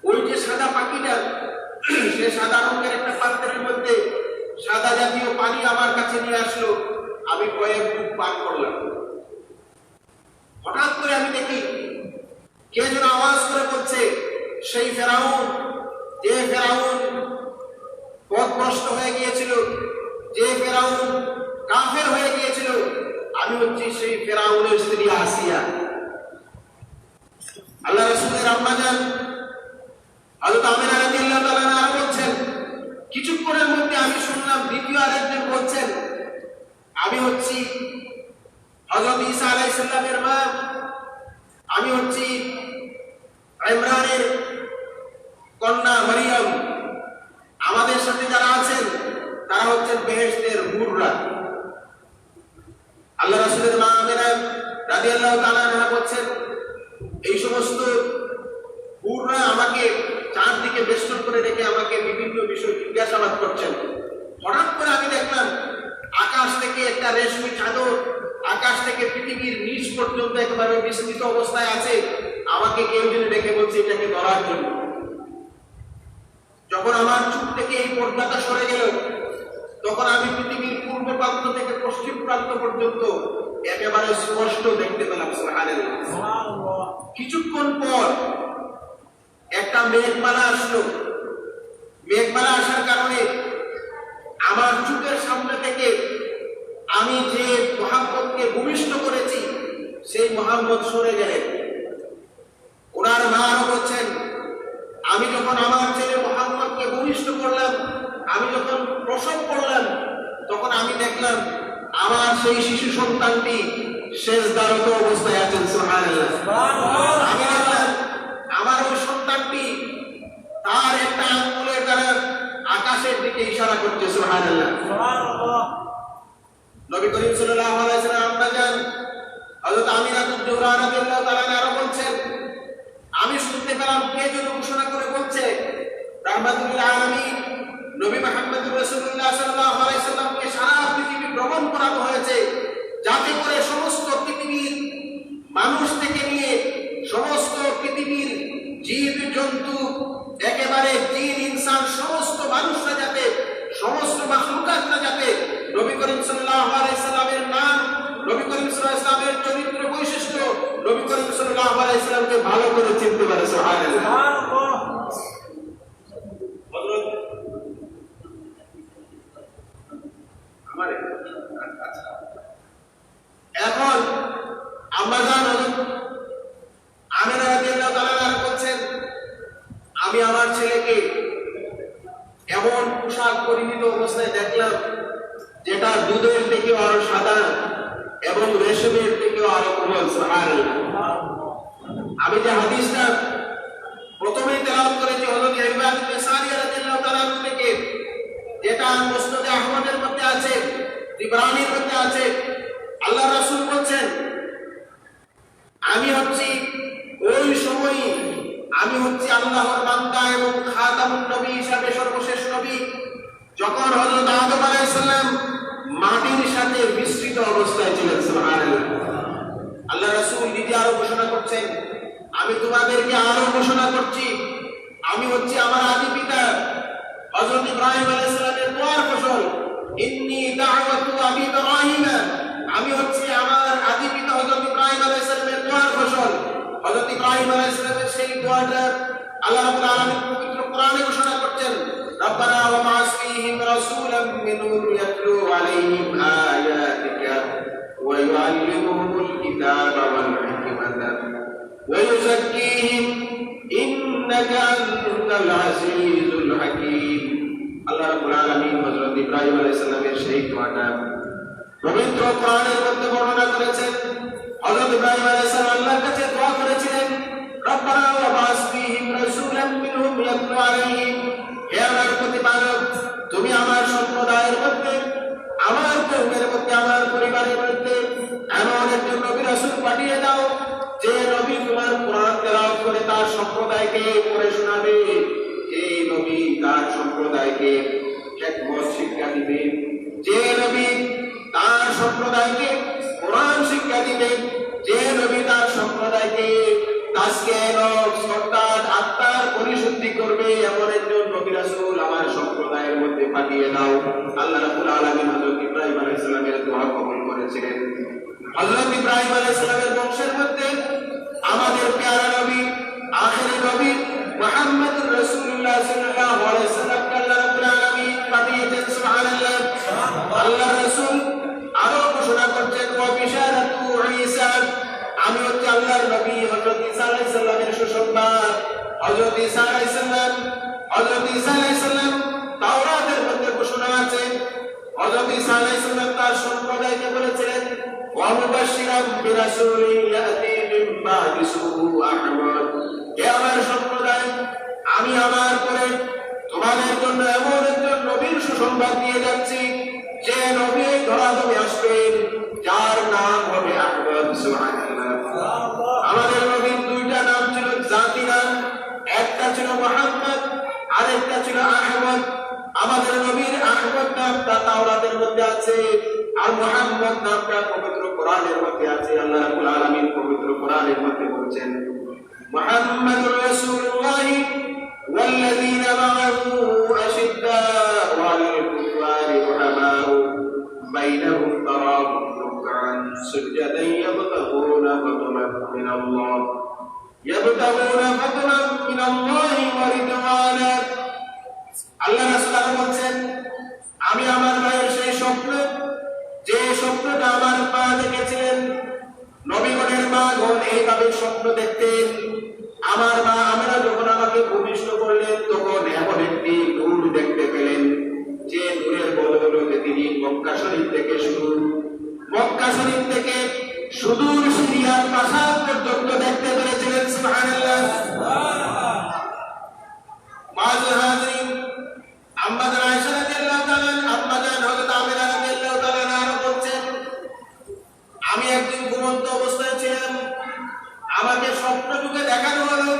ওই যে সাদা পাখিটা, সে সাদা রঙের একটা পাত্রের মধ্যে সাদা জাতীয় পানি আমার কাছে নিয়ে আসলো। আমি কয়েক বুক পান করলাম। হঠাৎ করে আমি দেখি কে যেন আওয়াজ করে বলছে, সেই ফেরাউন, যে ফেরাউন পথভ্রষ্ট হয়ে গিয়েছিল, যে ফেরাউন কাফের হয়ে গিয়েছিল, আমি হচ্ছি সেই ফেরাউনের স্ত্রী আসিয়া। আল্লাহ রাসূলের আম্মাজান হযরত আমিনা রাদিয়াল্লাহু তাআলা আনহা বলছেন, কিছুক্ষণের মধ্যে আমি শুনলাম দ্বিতীয় আরেকজন বলছেন, আমি হচ্ছি হযরত ঈসা আলাইহিস সালামের মা, আমি হচ্ছি ইমরানের কন্যা মারিয়াম। আমাদের সাথে যারা আছেন তারা হচ্ছেন বেহেশতের হুররা। আল্লাহ রাসূলের মা আমিনা রাদিয়াল্লাহু তাআলা আনহা বলছেন, এই সমস্ত হুররা আমাকে চারদিকে বেষ্টন করে রেখে আমাকে বিভিন্ন বিষয় জিজ্ঞাসাবাদ করছেন। হঠাৎ করে আমি দেখলাম আকাশ থেকে একটা রেশমি চাদর আকাশ থেকে পৃথিবীর নিচ পর্যন্ত একেবারে বিস্তৃত অবস্থায় আছে। আমাকে কেউ যদি ডেকে বলছে এটাকে ধরার জন্য। যখন আমার চোখ থেকে এই পর্দাটা সরে গেল, তখন আমি পৃথিবীর পূর্ব প্রান্ত থেকে পশ্চিম প্রান্ত পর্যন্ত একেবারে স্পষ্ট দেখতে পেলাম। সুবহানাল্লাহ। কিছুক্ষণ পর একটা মেঘমালা আসলো। মেঘমালা আসার কারণে আমার চোখের সামনে থেকে আমি যে মুহাম্মদকে ভূমিষ্ঠ করেছি, সেই মুহাম্মদ সরে গেলেন। ওনার মা বলছেন, আমি যখন আমার ছেলে মুহাম্মদকে ভূমিষ্ঠ করলাম, আমি যখন প্রসব করলাম, তখন আমি দেখলাম আমার সেই শিশু সন্তানটি সেজদারত অবস্থায় আছেন। সুবহানাল্লাহ। আমি দেখলাম আমার ওই সন্তানটি তার একটা আঙ্গুলের দ্বারা আকাশের দিকে ইশারা করছে। সুবহানাল্লাহ। নবী করিম সাল্লাল্লাহু আলাইহি ওয়াসাল্লাম আম্মাজান হযরত আমিনা বিনতে জোহরা রাদিয়াল্লাহু তাআলা আরো বলছেন, আমি শুনতে পেলাম কে যেন ঘোষণা করে বলছে, রাহমাতুল লিল আলামিন নবী মুহাম্মদ রাসূলুল্লাহ সাল্লাল্লাহু আলাইহি সাল্লামকে সারা পৃথিবী ভ্রমণ করানো হয়েছে, যাতে করে সমস্ত পৃথিবীর মানুষ থেকে নিয়ে সমস্ত পৃথিবীর জীব জন্তু, একেবারে জিন ইনসান সমস্ত মানুষরা যাতে, সমস্ত মাখলুকাতরা যাতে নবী করিম সাল্লাল্লাহু আলাইহি সাল্লামের নাম, নবী করিম সাল্লাল্লাহু আলাইহি সাল্লামের চরিত্র বৈশিষ্ট্য, নবী করিম সাল্লাল্লাহু আলাইহি সাল্লামকে ভালো করে চিনতে পারে। সুবহানাল্লাহ। এখন আমরা জানি আমিনা রাদিয়াল্লাহু তাআলা বলছেন, আমি আমার ছেলেকে এমন পোশাক পরিহিত অবস্থায় দেখলাম যেটা দুধের থেকেও আরো সাদা এবং রেশমের থেকেও আরো কোমল। সুবহানাল্লাহ। আমি যে হাদিসটা প্রথমেই তেলাওয়াত করেছি হযরত ইরবাদ ইবনে সারিয়া রাদিয়াল্লাহু তাআলা থেকে, যেটা মুসনাদে আহমদের মধ্যে আছে, তিবরানির মধ্যে আছে, আল্লাহ রাসূল বলছেন, আমি হচ্ছি ওই সময়, আমি হচ্ছি আল্লাহর বান্দা এবং খাতামুন নবী হিসাবে সর্বশেষ নবী, যখন হযরত আদম আলাইহিস সালাম মাটির সাথে মিশ্রিত অবস্থায় ছিলেন। সুবহানাল্লাহ। আল্লাহ রাসূল নিজে আরো ঘোষণা করছেন, আমি তোমাদেরকে আরো ঘোষণা করছি, আমি হচ্ছি আমার আদি পিতা হযরত ইব্রাহিম আলাইহিস সালামের দোয়ার ফসল, ইন্নী দাওয়াতু আবি ইব্রাহিম, আমি হচ্ছি আমার আদি পিতা হযরত ইব্রাহিম আলাইহিস সালামের দোয়ার ফসল। হযরত ইব্রাহিম আলাইহিস সালামের সেই দোয়াটা আল্লাহ রাব্বুল আলামিন পবিত্র কোরআনে ঘোষণা করছেন, রব্বানা ওয়া বা'আস ফীহিম রাসূলাম মিনহুম ইয়াতলু আলাইহিম আয়াতিকা ওয়া ইউআল্লিমুহুমুল কিতাবা ওয়াল হিকমাতা ওয়া ইউযাক্কিহিম ইন্নাকা আনতাল আজিজুল হাকীম। আল্লাহ রাব্বুল আলামিন হযরত ইব্রাহিম আলাইহিস সালামের সেই দোয়াটা পবিত্র কোরআনের মধ্যে বর্ণনা করেছেন। হযরত ইব্রাহিম আলাইহিস সালাম আল্লাহর কাছে দোয়া করেছিলেন, রব্বানা ওয়া বা'আস ফীহিম রাসূলাম মিনহুম ইয়াতলু আলাইহিম, হে আমার প্রতিপালক, তুমি আমার সম্প্রদায়ের মধ্যে, আমার কওমের মধ্যে, আমার পরিবারের মধ্যে এমন একজন নবী রাসূল পাঠিয়ে দাও, যে নবী তোমার কোরআন তেলাওয়াত করে তার সম্প্রদায়কে পড়ে শোনাবে, যে নবী তার সম্প্রদায়কে হিকমত শিক্ষা দিবে, যে নবী তার সম্প্রদায়কে কোরআন শিক্ষা দিবে, যে নবী তার সম্প্রদায়কে তাসকিয়া সরকার আত্মার পরিশুদ্ধি করবে, এমন একজন নবী রাসূল আমার সম্প্রদায়ের মধ্যে পাঠিয়ে দাও। আল্লাহ রাব্বুল আলামিন হযরত ইব্রাহিম আলাইহিস সালামের দোয়া কবুল করেছিলেন। হযরত ইব্রাহিম আলাইহিস সালামের বংশের মধ্যে আমাদের প্যারা নবী, আখিরি নবী মুহাম্মদুর রাসূলুল্লাহ সাল্লাল্লাহু আলাইহি ওয়াসাল্লামকে আল্লাহ রাব্বুল আলামিন পাঠিয়েছেন। সুবহানাল্লাহ। আল্লাহ রাসূল আরো ঘোষণা করছেন, ওয়া বিশারাতু ঈসা, আমি হচ্ছি আল্লাহর নবী হযরত ঈসা আলাইহিস সালামের সুসংবাদ। হযরত ঈসা আলাইহিস সালাম তাওরাতের মধ্যে ঘোষণা আছে, হযরত ঈসা আলাইহিস সালাম তার সম্প্রদায়কে বলেছিলেন, ওয়া মুবাশশিরাম বিরাসূলিন ইয়াতি মিন বাদি ইসমুহু আহমদ, হে আমার সম্প্রদায়, আমি আমার পরে তোমাদের জন্য এমন একজন নবীর সুসংবাদ দিয়ে যাচ্ছি, যে নবী ধরাধামে আসবেন, যার নাম হবে আহমদ। সুবহানাল্লাহ। আমাদের নবীর দুইটা নাম ছিল, জাতি নাম, একটা ছিল মুহাম্মদ, আরেকটা ছিল আহমদ। আমাদের নবীর আহমদ নামটা তাওরাতের মধ্যে আছে, আর মুহাম্মদ নামটা পবিত্র কোরআনের মধ্যে আছে। আল্লাহ রাব্বুল আলামিন পবিত্র কোরআনের মধ্যে বলেছেন, মুহাম্মাদুর রাসূলুল্লাহ ওয়াল্লাযীনা মা'আহু আশিদ্দাউ আলাল কুফারি রুহামাউ বাইনাহুম তারাহুম রুকআন সুজদান ইয়াবতাগুনা ফাদলান মিনাল্লাহ ওয়া রিদওয়ানা। আল্লাহ রাসূল বলেন, আমি আমার মায়ের সেই স্বপ্ন, যে স্বপ্নটা আমার মা দেখেছিলেন, নবীগণের মা গণ এইভাবে স্বপ্ন দেখতেন। আমার মা আমরা যখন আমাকে ভূমিষ্ঠ করলেন, তখন এমন একটি নূর দেখতে পেলেন, যে নূরের বদৌলতে তিনি মক্কা শরীফ থেকে সুদূর সিরিয়ার প্রাসাদ পর্যন্ত দেখতে পেরেছিলেন। সুবহানাল্লাহ। মাযুর হাজিরিন, আম্মাজান আয়েশা রাদিয়াল্লাহু তাআলা, আম্মাজান হযরত আমিনা রাদিয়াল্লাহু তাআলা বলছেন, আমি একদিন ঘুমন্ত অবস্থায় ছিলাম, আমাকে স্বপ্ন যুগে দেখানো হলো,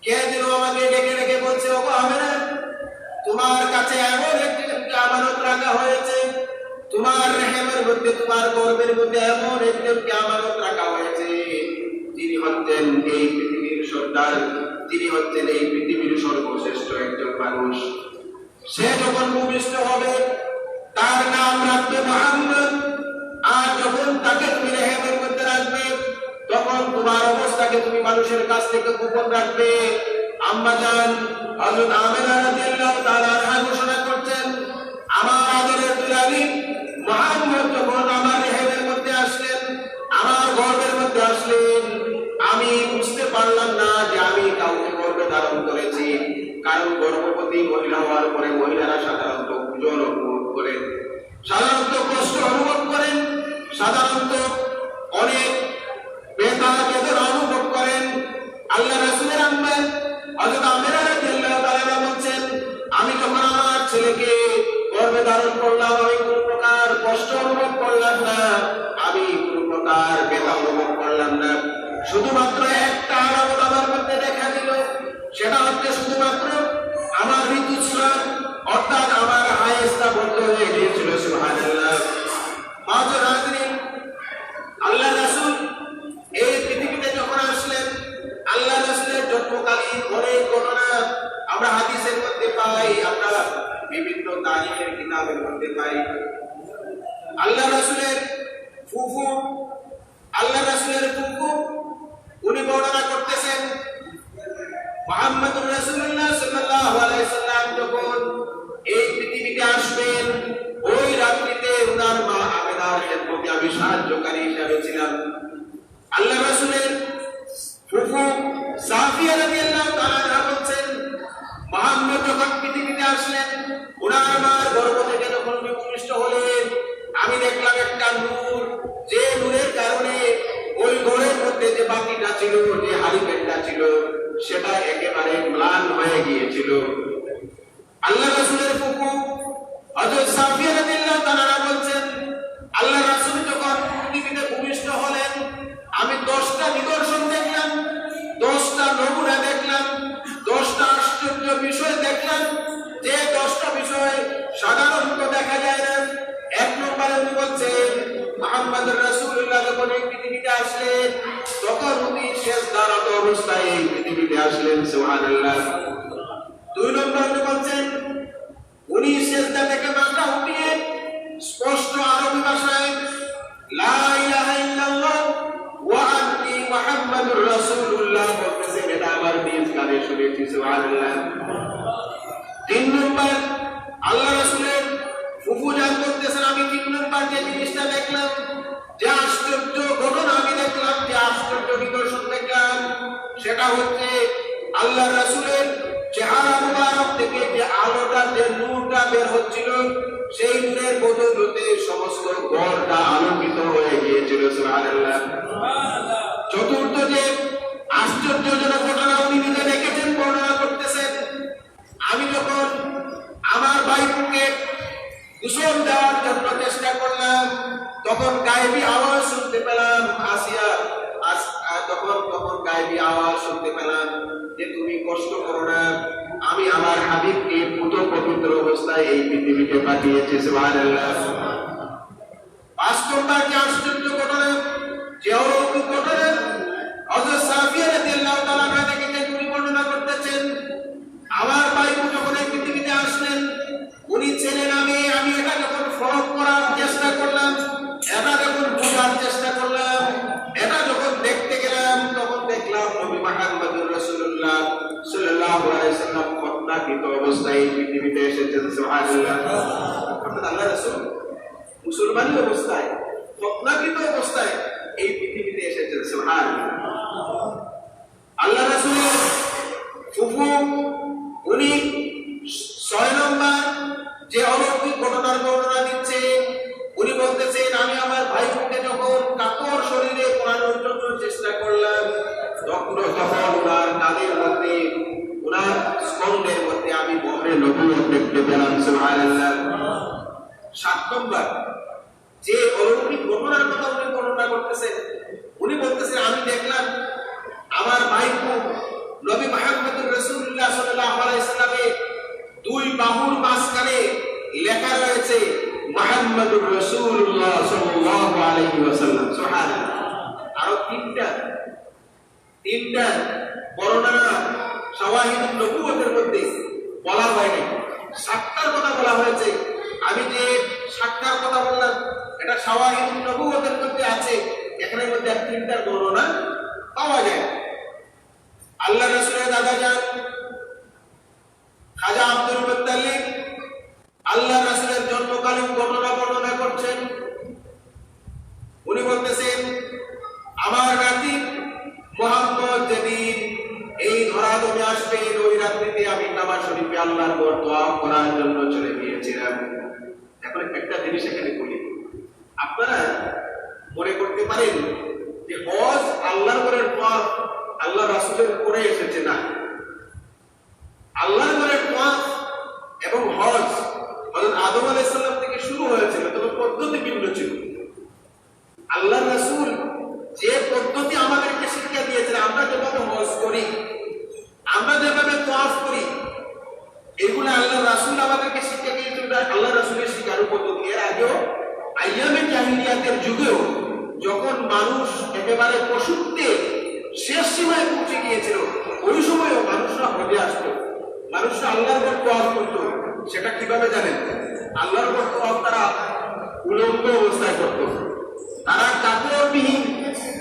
কে যেন আমাকে ডেকে ডেকে বলছে, ওগো আমেনা, তোমার কাছে এমন একটি আমানত রাখা হয়েছে, তোমার রেহেমের মধ্যে, তোমার গর্বের মধ্যে এমন একটি আমানত রাখা হয়েছে, যিনি হচ্ছেন এই পৃথিবীর সর্দার, তিনি হচ্ছেন এই পৃথিবীর সর্বশ্রেষ্ঠ একজন মানুষ। সে যখন ভূমিষ্ঠ হবে তার নাম রাখবে মুহাম্মদ। আর যখন তাকে তুমি রেহেমের মধ্যে রাখবে, তখন তোমার অবস্থাকে তুমি মানুষের কাছ থেকে গোপন রাখবে। আম্মা জান হযরত আমেনা রাদিয়াল্লাহু তাআলা আনহা ঘোষণা করছেন, আমার আদরের দুলালী মুহাম্মদ যখন আমার রেহেমের মধ্যে আসলেন, আমার গর্ভের মধ্যে আসলেন, আমি বুঝতে পারলাম না যে আমি কাউকে গর্ভে ধারণ করেছি। কারণ গর্ভবতী মহিলা হওয়ার পরে মহিলারা সাধারণত ওজন অনুভব করেন, সাধারণত কষ্ট অনুভব করেন, সাধারণত অনেক বেদনা অনুভব করেন। আল্লাহ রাসূলের আম্মা হযরত আমেনা রাদিয়াল্লাহু তাআলা বলছেন, আমি যখন আমার ছেলেকে গর্ভে ধারণ করলাম, আমি কোনো প্রকার কষ্ট অনুভব করলাম না, আমি কোনো প্রকার বেদনা অনুভব করলাম না। শুধুমাত্র একটা আলামত আমার মধ্যে দেখা দিল, সেটা হচ্ছে শুধুমাত্র আমার ঋতুস্রাব, অর্থাৎ আমার হায়েস্তা বন্ধ হয়ে গিয়েছিল। সুবহানাল্লাহ। মাঝে হাজরিন, আল্লাহ রাসূল এই পৃথিবীতে যখন আসলেন, আল্লাহ রাসূলের জন্মকালীন অনেক ঘটনা আমরা হাদিসের মধ্যে পাই, আমরা বিভিন্ন তারিখের কিতাবের মধ্যে পাই। আল্লাহ রাসূলের ফুফু, উনি বর্ণনা করতেছেন, মুহাম্মদুর রাসূলুল্লাহ সাল্লাল্লাহু আলাইহি সাল্লাম যখন এই পৃথিবীতে আসবেন, ওই রাত্রিতে ওনার মা আমেনার খেদমতে আমি সাহায্যকারী হিসেবে ছিলাম। আল্লাহ রাসূলের ফুফু সাফিয়া রাদিয়াল্লাহু তাআলা বলছেন, মুহাম্মদ যখন পৃথিবীতে আসলেন, ওনার মার গর্ভ থেকে যখন ভূমিষ্ঠ হলেন, আমি দেখলাম একটা নূর, যে নূরের কারণে ওই ঘরের মধ্যে যে বাতিটা ছিল, যে হারিকেনটা ছিল, সেটা একেবারে ম্লান হয়ে গিয়েছিল। আল্লাহ রাসূলের ফুফু হযরত সাফিয়া রাদিয়াল্লাহু তাআলা বলছেন, আল্লাহ রাসূল যখন পৃথিবীতে ভূমিষ্ঠ হলেন, আমি 10টা নিদর্শন দেখলাম, 10টা নমুনা দেখলাম, 10টা আশ্চর্য বিষয় দেখলাম, যে 10টা বিষয় সাধারণত দেখা যায় না। এক নম্বরে উনি বলছেন, মুহাম্মদুর রাসূলুল্লাহ যখন এই পৃথিবীতে আসলেন, তখন উনি সেজদারত অবস্থায় এই পৃথিবীতে আসলেন। সুবহানাল্লাহ। 2 নম্বরে উনি বলছেন, উনি সেজদা থেকে মাথা উঠিয়ে স্পষ্ট আরবি ভাষায় লা ইলাহা ইল্লাল্লাহ ওয়া আন্নি মুহাম্মাদুর রাসূলুল্লাহ বলতেছেন, এটা আমার নিজ কানে শুনেছি। সুবহানাল্লাহ। 3 নম্বর, আল্লাহ রাসূলের ফুফু জান বলতেছেন, আমি 3 নম্বর যে জিনিসটা দেখলাম, যে আশ্চর্য ঘটনা আমি দেখলাম, যে আশ্চর্য নিদর্শন দেখলাম, সেটা হচ্ছে আল্লাহ রাসূলের চেহারা মুবারক থেকে যে আলোটা, যে নূরটা বের হচ্ছিল, সেই নূরের বদৌলতে সমস্ত ঘরটা আলোকিত হয়ে গিয়েছিল। সুবহানাল্লাহ। চতুর্থ যে আশ্চর্যজনক ঘটনা উনি নিজে দেখেছেন, বর্ণনা করতেছেন, আমি যখন আমার ভাইকে গোসল দেওয়ার জন্য চেষ্টা করলাম, তখন গায়েবী আওয়াজ শুনতে পেলাম, তখন গায়েবী আওয়াজ শুনতে পেলাম যে তুমি কষ্ট করো না, আমি আমার হাবিবকে পুত পবিত্র অবস্থায় এই পৃথিবীতে পাঠিয়েছি। সুবহানাল্লাহ। 5 নম্বর যে আশ্চর্য ঘটনা, যে অলৌকিক ঘটনা, হযরত সাফিয়া রাদিয়াল্লাহু তাআলা থেকে তিনি বর্ণনা করতেছেন, আমার ভাই যখন এই পৃথিবীতে আসলেন, উনি ছিলেন আমি এটা যখন ফরক করার চেষ্টা করলাম, এটা যখন বোঝার চেষ্টা করলাম, এটা যখন দেখতে গেলাম, তখন দেখলাম নবী মুহাম্মদুর রাসূলুল্লাহ সাল্লাল্লাহু আলাইহি সাল্লাম খতনাকৃত অবস্থায় এই পৃথিবীতে এসেছেন। সুবহানাল্লাহ। আল্লাহ রাসূল মুসলমান অবস্থায়, খতনাকৃত অবস্থায় এই পৃথিবীতে এসেছেন। সুবহানাল্লাহ। আল্লাহ রাসূলের ফুফু, উনি 6 নম্বর যে অলৌকিক ঘটনার বর্ণনা দিচ্ছে, উনি বলতেছেন, আমি আমার ভাইকে যখন কাতর শরীরে পড়ানোর জন্য চেষ্টা করলাম, তখন ওনার কাঁধের মধ্যে, ওনার স্কন্ধের মধ্যে আমি বহরে নবুয়ত দেখতে পেলাম। সুবহানাল্লাহ। 7 নম্বর যে অলৌকিক ঘটনার কথা উনি বর্ণনা করতেছেন। উনি বলতেছেন, আমি দেখলাম আমার ভাইপো নবী মুহাম্মদুর রাসূলুল্লাহ সাল্লাল্লাহু আলাইহি সাল্লামের দুই বাহুর মাঝখানে লেখা রয়েছে মুহাম্মদুর রাসূলুল্লাহ সাল্লাল্লাহু আলাইহি ওয়াসাল্লাম। সুবহানাল্লাহ। আরো তিনটা বর্ণনা শাওয়াহিদুন নবুওয়াতের মধ্যে বলা হয়নি, 7টার কথা বলা হয়েছে। আমি যে 7টার কথা বললাম এটা শাওয়াহিদুন নবুওয়াতের মধ্যে আছে, এখানের মধ্যে 3টার বর্ণনা পাওয়া যায়। আল্লাহ রাসূলের দাদা যান খাজা আব্দুল মুত্তালিব আল্লাহ রাসূলের জন্মকালীন বর্ণনা করছেন। উনি বলতেছেন, আমার নাতি মুহাম্মদ যেদিন এই ধরাধামে আসবে ওই রাত্রিতে আমি কাবা শরীফে আল্লাহর ঘর তওয়াফ করার জন্য চলে গিয়েছিলাম। এখন একটা জিনিস এখানে বলি, আপনারা মনে করতে পারেন যে হজ আল্লাহর ঘরের তওয়াফ আল্লাহ রাসূলের করে এসেছে, না। আল্লাহর ঘরের তওয়াফ এবং হজ হযরত আদম আলাইহিস সালাম থেকে শুরু হয়েছিল, তবে পদ্ধতি ভিন্ন ছিল। আল্লাহর রাসূল যে পদ্ধতি আমাদেরকে শিক্ষা দিয়েছেন, আমরা যেভাবে হজ করি, আমরা যেভাবে তওয়াফ করি, এগুলো আল্লাহ রাসূল আমাদেরকে শিক্ষা দিয়েছেন। আল্লাহ রাসূলের শিক্ষার পদ্ধতি এর আগেও আইয়ামে জাহিলিয়াতের যুগেও যখন মানুষ একেবারে পশুত্বে শেষ সীমায় পৌঁছে গিয়েছিল, ওই সময়ও মানুষরা হজে আসতো, মানুষরা আল্লাহর ঘর তওয়াফ করতো। সেটা কিভাবে জানেন? আল্লাহর ঘর তওয়াফ তারা উলঙ্গ অবস্থায় করতো, তারা কাপড়বিহীন,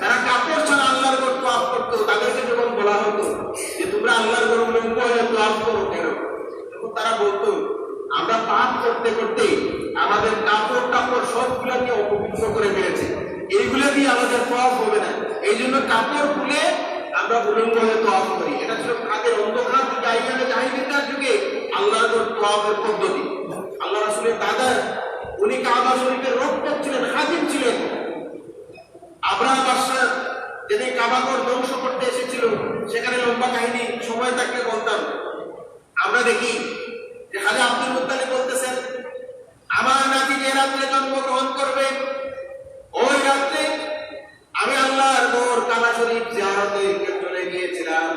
তারা কাপড় ছাড়া আল্লাহর ঘর তওয়াফ করতো। তাদেরকে যখন বলা হতো যে তোমরা আল্লাহর ঘর উলঙ্গ হয়ে তওয়াফ করো কেন, তখন তারা বলতো, আমরা পাপ করতে করতে আমাদের কাপড় সবগুলোকে অপবিত্র করে ফেলেছি, এইগুলো দিয়ে আমাদের তওয়াফ হবে না, এই জন্য কাপড় খুলে আমরা উলঙ্গ হয়ে তওয়াফ করি। এটা ছিল কাদের অন্ধকার যুগে, আইয়ামে জাহিলিয়াতের যুগে আল্লাহর ঘর তওয়াফের পদ্ধতি। আল্লাহ রাসূলের দাদা উনি কাবা শরীফের রক্ষক ছিলেন, খাদিম ছিলেন। আব্রাহা বাদশা যেদিন কাবা ঘর ধ্বংস করতে এসেছিল, সেখানে লম্বা কাহিনী সময় থাকলে বলতাম। আমরা দেখি যে খাজা আব্দুল মুত্তালিব বলতেছেন, আমার নাতি যে রাত্রে জন্মগ্রহণ করবে, ওই রাত্রে আমি আল্লাহর ঘর কাবা শরীফ জিয়ারতে চলে গিয়েছিলাম।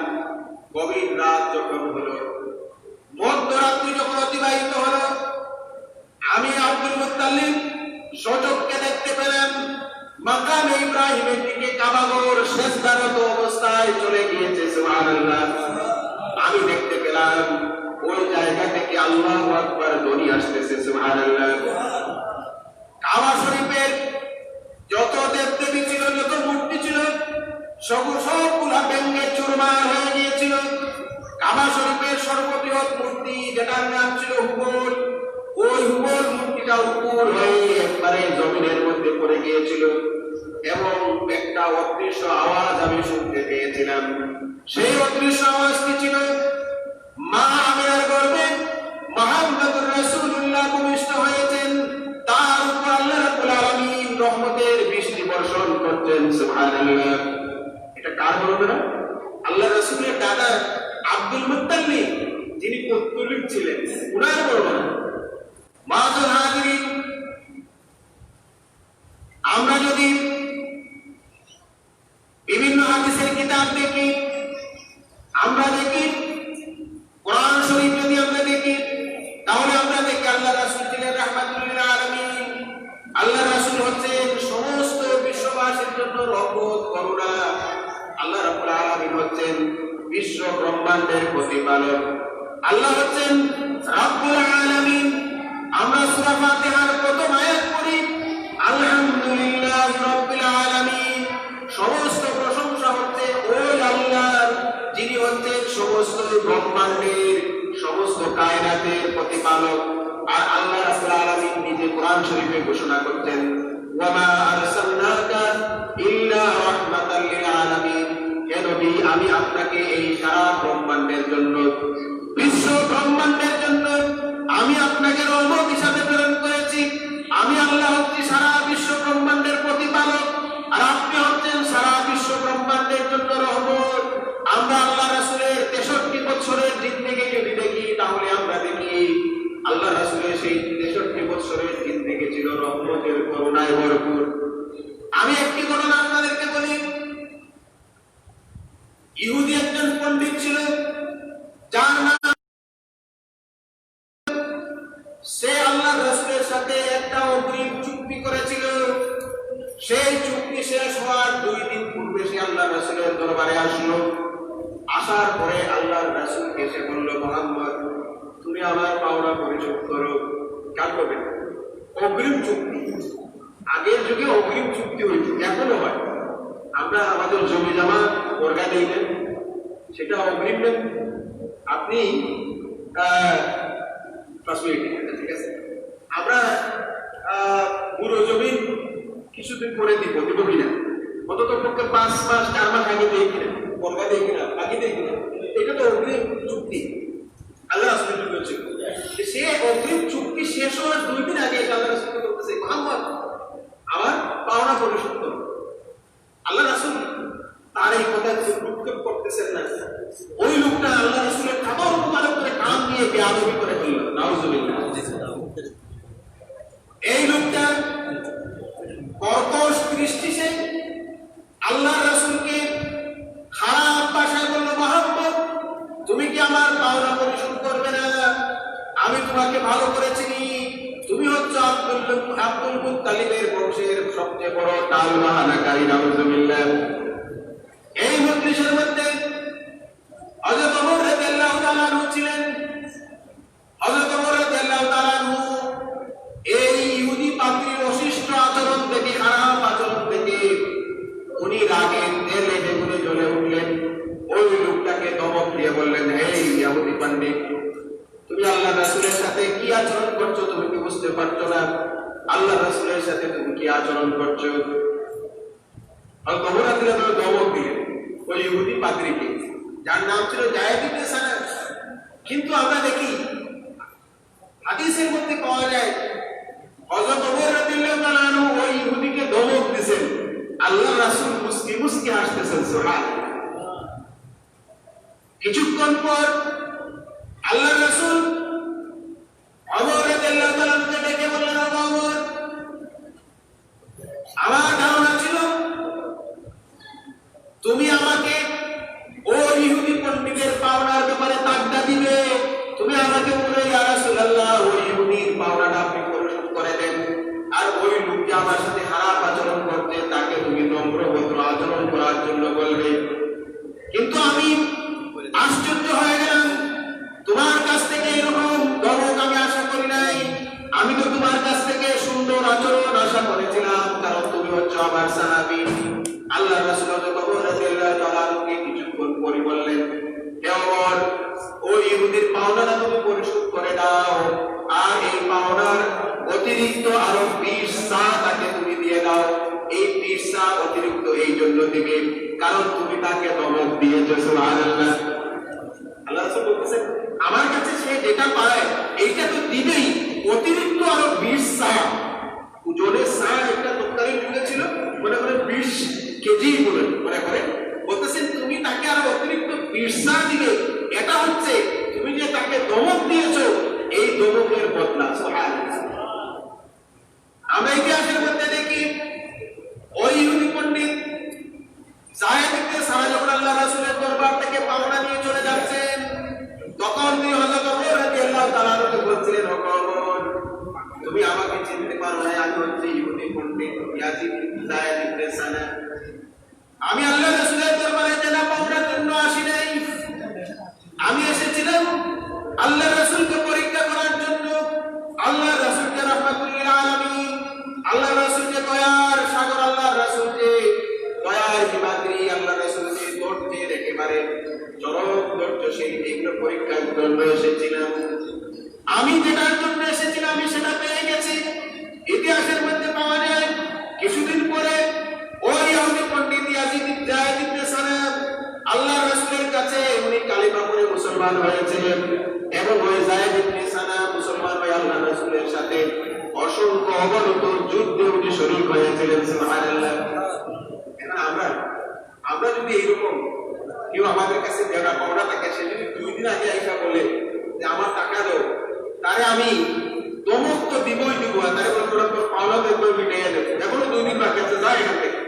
গভীর রাত যখন হলো, মধ্যরাত্রি যখন অতিবাহিত হলো, আমি আব্দুল মুত্তালিব সচক্ষে দেখতে পেলাম মাকামে ইব্রাহিমের দিকে কাবা ঘর সেজদারত অবস্থায় চলে গিয়েছে। সুবহানাল্লাহ। আমি দেখতে পেলাম ওই জায়গা থেকে আল্লাহু আকবার ধ্বনি আসতেছে। সুবহানাল্লাহ। কাবা শরীফের যত দেবদেবী ছিল, যত মূর্তি ছিল, সবগুলা ভেঙে চুরমার হয়ে গিয়েছিল। কাবা শরীফের সর্ববৃহৎ মূর্তি, যেটার নাম ছিল হুবল, ওই হুবল মূর্তিটা উপর হয়ে একবারে জমিনের মধ্যে পড়ে গিয়েছিল এবং একটা অদৃশ্য আওয়াজ আমি শুনতে পেয়েছিলাম। সেই অদৃশ্য আওয়াজটি ছিল, মা আমিনার গর্ভে মুহাম্মদুর রাসূলুল্লাহ ভূমিষ্ঠ হয়েছেন, তার উপর আল্লাহ রাব্বুল আলামিন রহমতের বৃষ্টি বর্ষণ করছেন। সুবহানাল্লাহ। এটা কার বর্ণনা? আল্লাহ রাসূলের দাদা আব্দুল মুত্তালিব, যিনি পৌত্তলিক ছিলেন, উনার বর্ণনা। মাযুল হাজিরিন, আমরা যদি বিভিন্ন হাদিসের কিতাব দেখি, আমরা দেখি কোরআন শরীফ যদি আমরা দেখি, তাহলে আমরা দেখি আল্লাহ রাসূল ছিলেন রাহমাতুল লিল আলামিন। আল্লাহ রাসূল হচ্ছেন সমস্ত বিশ্ববাসীর জন্য রহমত, করুণা। আল্লাহ রাব্বুল আলামিন হচ্ছেন বিশ্ব ব্রহ্মাণ্ডের প্রতিপালক। আল্লাহ হচ্ছেন রাব্বুল আলামিন। আমরা সূরা ফাতিহার প্রথম আয়াত পড়ি, আলহামদুলিল্লাহি রাব্বিল আলামিন। সমস্ত প্রশংসা হচ্ছে ওই আল্লাহর, যিনি হচ্ছেন সমস্ত ব্রহ্মাণ্ডের, সমস্ত কায়নাতের প্রতিপালক। আর আল্লাহ রাব্বুল আলামিন নিজে কোরআন শরীফে ঘোষণা করতেন, ওয়া মা আরসালনাকা ইল্লা রাহমাতাল লিল আলামিন। হে নবী, আমি আপনাকে এই সারা ব্রহ্মাণ্ডের জন্য, বিশ্ব ব্রহ্মাণ্ডের জন্য আমি আপনাকে রহমত হিসাবে প্রেরণ করেছি। আমি আল্লাহ হচ্ছি সারা বিশ্ব ব্রহ্মাণ্ডের প্রতিপালক, আর আপনি হচ্ছেন সারা বিশ্ব ব্রহ্মাণ্ডের জন্য রহমত। আমরা আল্লাহ রাসূলের 63 বছরের জিন্দেগি যদি দেখি, তাহলে আমরা দেখি আল্লাহ রাসূলের সেই 63 বছরের জিন্দেগি ছিল রহমতের করুণায় ভরপুর। আমি আমি একটি ঘটনা আপনাদেরকে বলি। ইহুদি একজন পণ্ডিত ছিল, যার নাম, সে আল্লাহ রাসূলের সাথে একটা অগ্রিম চুক্তি করেছিল। সেই চুক্তি শেষ হওয়ার 2 দিন পূর্বে সে আল্লাহ রাসূলের দরবারে আসলো। আসার পরে আল্লাহ রাসূলকে এসে বলল, মুহাম্মদ, তুমি আমার পাওনা পরিশোধ করো। কার করবে? অগ্রিম চুক্তি। আগের যুগে অগ্রিম চুক্তি হয়েছে, এখনো হয়। আমরা আমাদের জমি জমা বর্গা দিই না, সেটা অগ্রিম নেন। আপনি ঠিক আছে, আমরা পুরো জমি কিছুদিন পরে দিব কিনা, অন্তত পক্ষে 5 মাস 4 মাস আগে দিই কিনা, বর্গা দিই কিনা, আগে দিই কিনা, এটা তো অগ্রিম চুক্তি। আল্লাহ রাসূল বলছে, সে অগ্রিম চুক্তি শেষ হওয়ার 2 দিন আগে আল্লাহ রাসূল বলতেছে, মুহাম্মদ, আমার পাওনা পরিশোধ করো। আল্লাহ রাসূল তার এই কথা প্রক্ষেপ করতেছেন না। ওই লোকটা আল্লাহ রাসূলের খাবার মুবারক করে কান দিয়ে বেয়াদবি করে ফেলল। নাউজুবিল্লাহ। এই লোকটা কর্কশ দৃষ্টি সে আল্লাহ রাসূলকে খারাপ ভাষায় বলল, মুহাম্মদ, তুমি কি আমার পাওনা পরিশোধ করবে না? আমি তোমাকে ভালো করে চিনি, তুমি হচ্ছে আব্দুল মুত্তালিবের বংশের সবচেয়ে বড় টাল বাহানাকারী। নাউজুবিল্লাহ। এই মজলিসের মধ্যে হযরত ওমর রাদিয়াল্লাহু তাআলা আনহু ছিলেন। হযরত ওমর রাদিয়াল্লাহু তাআলা আনহু এই ইহুদি পাদ্রীর অশিষ্ট আচরণ থেকে, খারাপ আচরণ থেকে উনি রাগে তেলে বেগুনে জ্বলে উঠলেন। ওই লোকটাকে ধমক দিয়ে বললেন, এই ইহুদি পণ্ডিত, তুমি আল্লাহ রাসূলের সাথে কি আচরণ করছো? তুমি কি বুঝতে পারছো না? আল্লাহ রাসূলের সাথে তুমি কি আচরণ করছো? ওমর রাদিয়াল্লাহু তাআলা ধমক দিলেন ওই ইহুদি পাদ্রীকে, যার নাম ছিল যায়েদ ইবনে সানা। কিন্তু আমরা দেখি হাদিসের মধ্যে পাওয়া যায় হযরত ওমর রাদিয়াল্লাহু তাআলা আনহু ওই ইহুদিকে ধমক দিয়েছেন, আল্লাহ রাসূল মুস্কি মুস্কি হাসতেছেন। সুবহানাল্লাহ। কিছুক্ষণ পর আল্লাহ রাসূল ওমর রাদিয়াল্লাহু তাআলা আনহুকে ডেকে বললেন, ওমর, আমার ধারণা ছিল তুমি আমাকে ওই ইহুদি পণ্ডিতের পাওনার ব্যাপারে তাগদা দিবে। তুমি আমাকে বলে, ইয়া রাসূলুল্লাহ, ওই ইহুদির পাওনাটা আপনি পরিশোধ করে দেন। আর ওই লোকটি আমার সাথে খারাপ আচরণ করতে, তাকে তুমি নম্র ভদ্র আচরণ করার জন্য বলবে। কিন্তু আমি আশ্চর্য হয়ে গেলাম, তোমার কাছ থেকে এরকম ধমক আমি আশা করি নাই। আমি তো তোমার কাছ থেকে সুন্দর আচরণ আশা করেছিলাম, কারণ তুমি হচ্ছে আমার সাহাবী। আল্লাহ রাসূল রাদিয়াল্লাহু তাআলা আনহুকে কিছুক্ষণ পরে বললেন, হে ওমর, ওই ইহুদির পাওনাটা তুমি পরিশোধ করে দাও, আর এই পাওনার অতিরিক্ত আরো 20 সা তাকে তুমি দিয়ে দাও। এই 20 সা অতিরিক্ত এই জন্য দিবে কারণ তুমি তাকে ধমক দিয়েছো। সুবহানাল্লাহ। আল্লাহ রাসূল বলতেছেন, আমার কাছে সে যেটা পায় এইটা তো দিবেই, অতিরিক্ত আরো 20 সা। ওজনের সা একটা তরকারি ছিল, মনে করে 20 কেজি মনে করে, বলতেছেন তুমি তাকে আরো অতিরিক্ত 20 সা দিবে। এটা হচ্ছে তুমি যে তাকে ধমক দিয়েছো, এই ধমকের বদলা। সুবহানাল্লাহ। আমরা ইতিহাসের মধ্যে দেখি ওই ইহুদি পণ্ডিত যায়েদ ইবনে সানা যখন আল্লাহ রাসূলের দরবার থেকে পাওনা নিয়ে চলে যাচ্ছেন, তখন তিনি হযরত ওমর রাদিয়াল্লাহু তাআলা আনহুকে বলছিলেন, ওমর, তুমি আমাকে চিনতে পারো না, আমি হচ্ছে ইহুদি পণ্ডিত ইয়াজিদ যায়েদ ইবনে সানা। আমি আল্লাহ রাসূলের দরবারে জানা পাওনার জন্য আসি নাই, আমি এসেছিলাম আল্লাহ রাসূলকে পরীক্ষা করার জন্য। আল্লাহ রাসূলকে রাহমাতুল লিল আলামিন, আল্লাহ রাসূলকে দয়ার সাগর, আল্লাহ রাসূলকে দয়ার হিমাদ্রি, আল্লাহ রাসূলকে ধৈর্যের একেবারে চরম ধৈর্যশীল, এগুলো পরীক্ষার জন্য এসেছিলাম। আমি যেটার জন্য এসেছিলাম আমি সেটা পেয়ে গেছি। ইতিহাসের মধ্যে পাওয়া যায় কিছুদিন পরে ওই ইহুদি পণ্ডিত ইয়াজিদ যায়েদ ইবনে সানা আল্লাহ রাসূলের কাছে উনি কালিমা পড়ে মুসলমান হয়েছিলেন, এবং ওই যায়েদ ইবনে সানা মুসলমান হয়ে আল্লাহ রাসূলের সাথে অসংখ্য অগণিত যুদ্ধে উনি শরীক হয়েছিলেন। সুবহানাল্লাহ। আমরা যদি এইরকম কেউ আমাদের কাছে দেওয়া পাওনা থাকে, সে যদি 2 দিন আগে আইসা বলে যে আমার টাকা দাও, তারে আমি ধমক তো দিবই দিব, তারে বলবো পাওনা দেখবো মিটাইয়া দেবো, এখনো 2 দিন বাকি আছে, যাই এখান থেকে।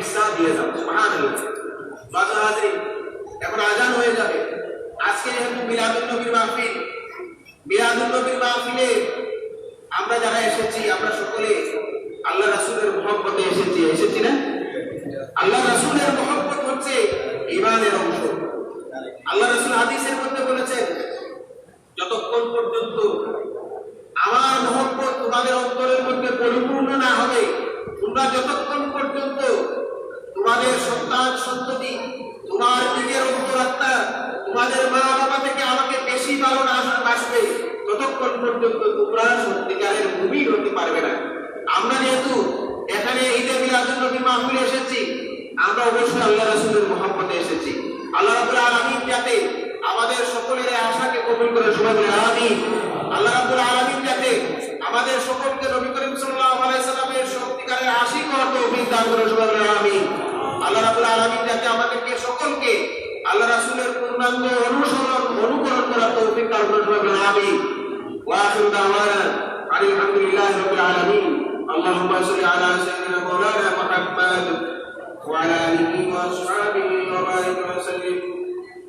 হিস্সা দিয়ে যাও। সুবহানাল্লাহ। বাবা হাজরিন, এখন আজান হয়ে যাবে। আজকে যেহেতু মিলাদুন নবীর মাহফিল, মিলাদুন নবীর মাহফিলে আমরা যারা এসেছি, আমরা সকলে আল্লাহ রাসূলের মহব্বতে এসেছি না? আল্লাহ রাসূলের মহব্বত হচ্ছে ঈমানের অংশ। আল্লাহ রাসূল হাদিসের মধ্যে বলেছেন, যতক্ষণ পর্যন্ত আমার মহব্বত তোমাদের অন্তরের মধ্যে পরিপূর্ণ না হবে, তোমরা যতক্ষণ পর্যন্ত তোমাদের সন্তান সন্ততি, তোমার নিজের অন্তরাত্মা, তোমাদের মা বাবা থেকে আমাকে বেশি ভালোবাসবে, ততক্ষণ পর্যন্ত তোমরা সত্যিকারের মুমিন হতে পারবে না। আমরা যেহেতু এখানে ঈদে মিলাদুন নবী মাহফিলে এসেছি, আমরা অবশ্যই আল্লাহ রাসূলের মহব্বতে এসেছি। আল্লাহ রাব্বুল আলামিন যাতে আমাদের সকলের আশাকে কবুল করে, সবাই বলে আমিন। আল্লাহ রাব্বুল আলামিন যাতে আমাদের সকলকে নবী করিম সাল্লাল্লাহু আলাইহি সাল্লামের সত্যিকারের আশিক হওয়ার তৌফিক দান করে, সবাই বলে আমিন। আল্লাহ রাব্বুল আলামিন যাতে আমাদেরকে সকলকে আল্লাহ রাসূলের পূর্ণাঙ্গ অনুকরণ করার তৌফিক দান করে, সবাই বলে আমিন। ওয়া আখিরু দাওয়ানা আলহামদুলিল্লাহি রাব্বিল আলামিন। اللهم صل على سيدنا مولانا محمد وعلى آله وأصحابه وبارك وسلم.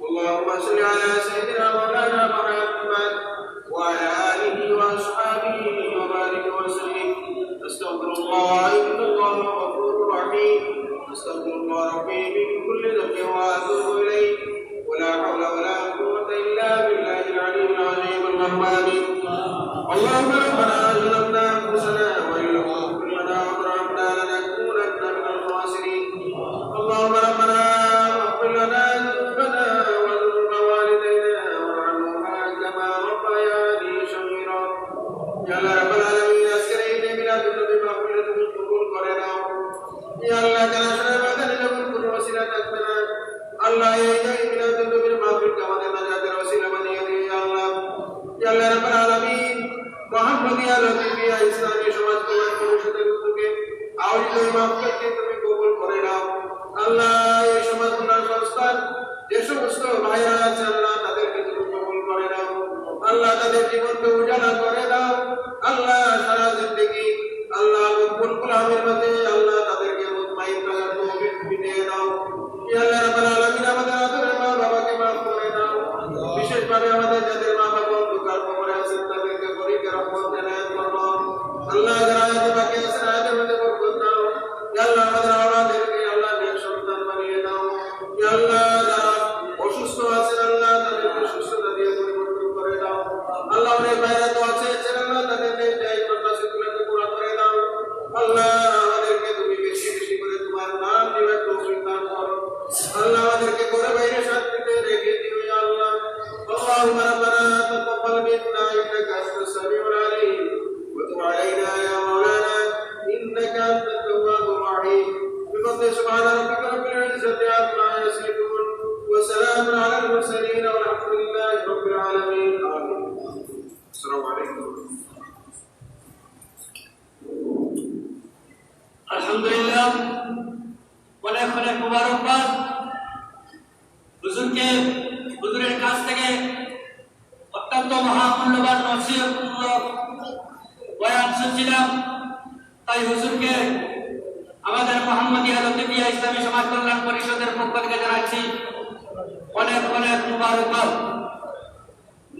اللهم صل على سيدنا مولانا محمد وعلى آله وأصحابه وبارك وسلم. أستغفر الله إن الله غفور رحيم. أستغفر الله ربي من كل ذنب وأتوب إليه. ولا حول ولا قوة إلا بالله العلي العظيم. اللهم آمين. اللهم ربنا ظلمنا أنفسنا وإن لم تغفر لنا وترحمنا لنكونن من الخاسرين. اللهم ربنا اغفر لنا ذنوبنا وذنوب والدينا وارحمهما كما ربياني صغيرا. يا الله رب العالمين, আজকের এই মিলাদুন নবী মাহফিলে তুমি কবুল করে নাও। ইয়া আল্লাহ, জানাশোনা বাদানে যখন কোনো ওসিলা থাকবে না, আল্লাহ এই মিলাদুন নবীর মাহফিলকে আমাদের নাজাতের ওসিলা বানিয়ে দিও। ইয়া আল্লাহ, ইয়া আল্লাহ রাব্বুল আলামিন, মুহাম্মাদিয়া লতিফিয়া ইসলামী সমাজ কল্যাণ পরিষদের উদ্যোগে আয়োজিত এই মাহফিলকে তুমি কবুল করে নাও। আল্লাহ, এই সমাজ কল্যাণ সংস্থার যে সমস্ত ভাইরা আছে, আল্লাহ তাদেরকে তুমি কবুল করে নাও। আল্লাহ, তাদের জীবনকে উজালা করে দাও। আল্লাহ, সারা জিন্দেগি আল্লাহ মকবুল গোলামের মধ্যে আল্লাহ তাদেরকে মুতমাইন থাকার তৌফিক দিয়ে দাও। ইয়া আল্লাহ রাব্বুল আলামিন, আমাদের আদরের মা বাবাকে মাফ করে দাও। বিশেষভাবে আমাদের যাদের মা বাবা অন্ধকার কবরে আছেন, তাদেরকে গরিবকে রহমত এনায়েত করো। আল্লাহ, যারা আয়াতে বাকি আছেন, আয়াতের মধ্যে বরকত দাও। ইয়া আল্লাহ, আমাদের আওলাদেরকে আল্লাহ নেক সন্তান বানিয়ে দাও। ইয়া আল্লাহ, যারা অসুস্থ আছেন, আল্লাহ তাদেরকে সুস্থতা দিয়ে পরিবর্তন করে দাও। আল্লাহ, অনেক ভাইরা তো আছে, আল্লাহ তাদেরকে জয় প্রত্যাশা তুলে পুরা করে দাও। আল্লাহ, আমাদেরকে তুমি বেশি বেশি করে তোমার নাম নেওয়ার তৌফিক দান করো। আল্লাহ, আমাদেরকে ঘরে বাইরে শান্তিতে রেখে দিও। ইয়া আল্লাহ, اللهم ربنا تقبل منا انك انت السميع العليم وتب علينا يا مولانا انك انت التواب الرحيم. بفضل سبحان ربك رب العزه عما يصفون وسلام على المرسلين والحمد لله رب العالمين. آمين. السلام عليكم. আলহামদুলিল্লাহ, অনেক অনেক মুবারকবাদ। হুজুরের কাছ থেকে অত্যন্ত মহামূল্যবান নসিহতমূলক বয়ান শুনছিলাম। তাই হুজুরকে আমাদের মুহাম্মাদিয়া লতিফিয়া ইসলামী সমাজ কল্যাণ পরিষদের পক্ষ থেকে জানাচ্ছি অনেক অনেক মুবারকবাদ।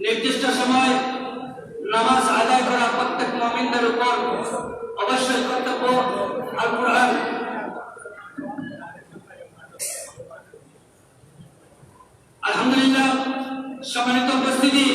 নির্দিষ্ট সময় নামাজ আদায় করা প্রত্যেক মুমিনদের উপর অবশ্যই কর্তব্য। আল কুরআন আলহামদুলিল্লাহ, সম্মানিত উপস্থিতি,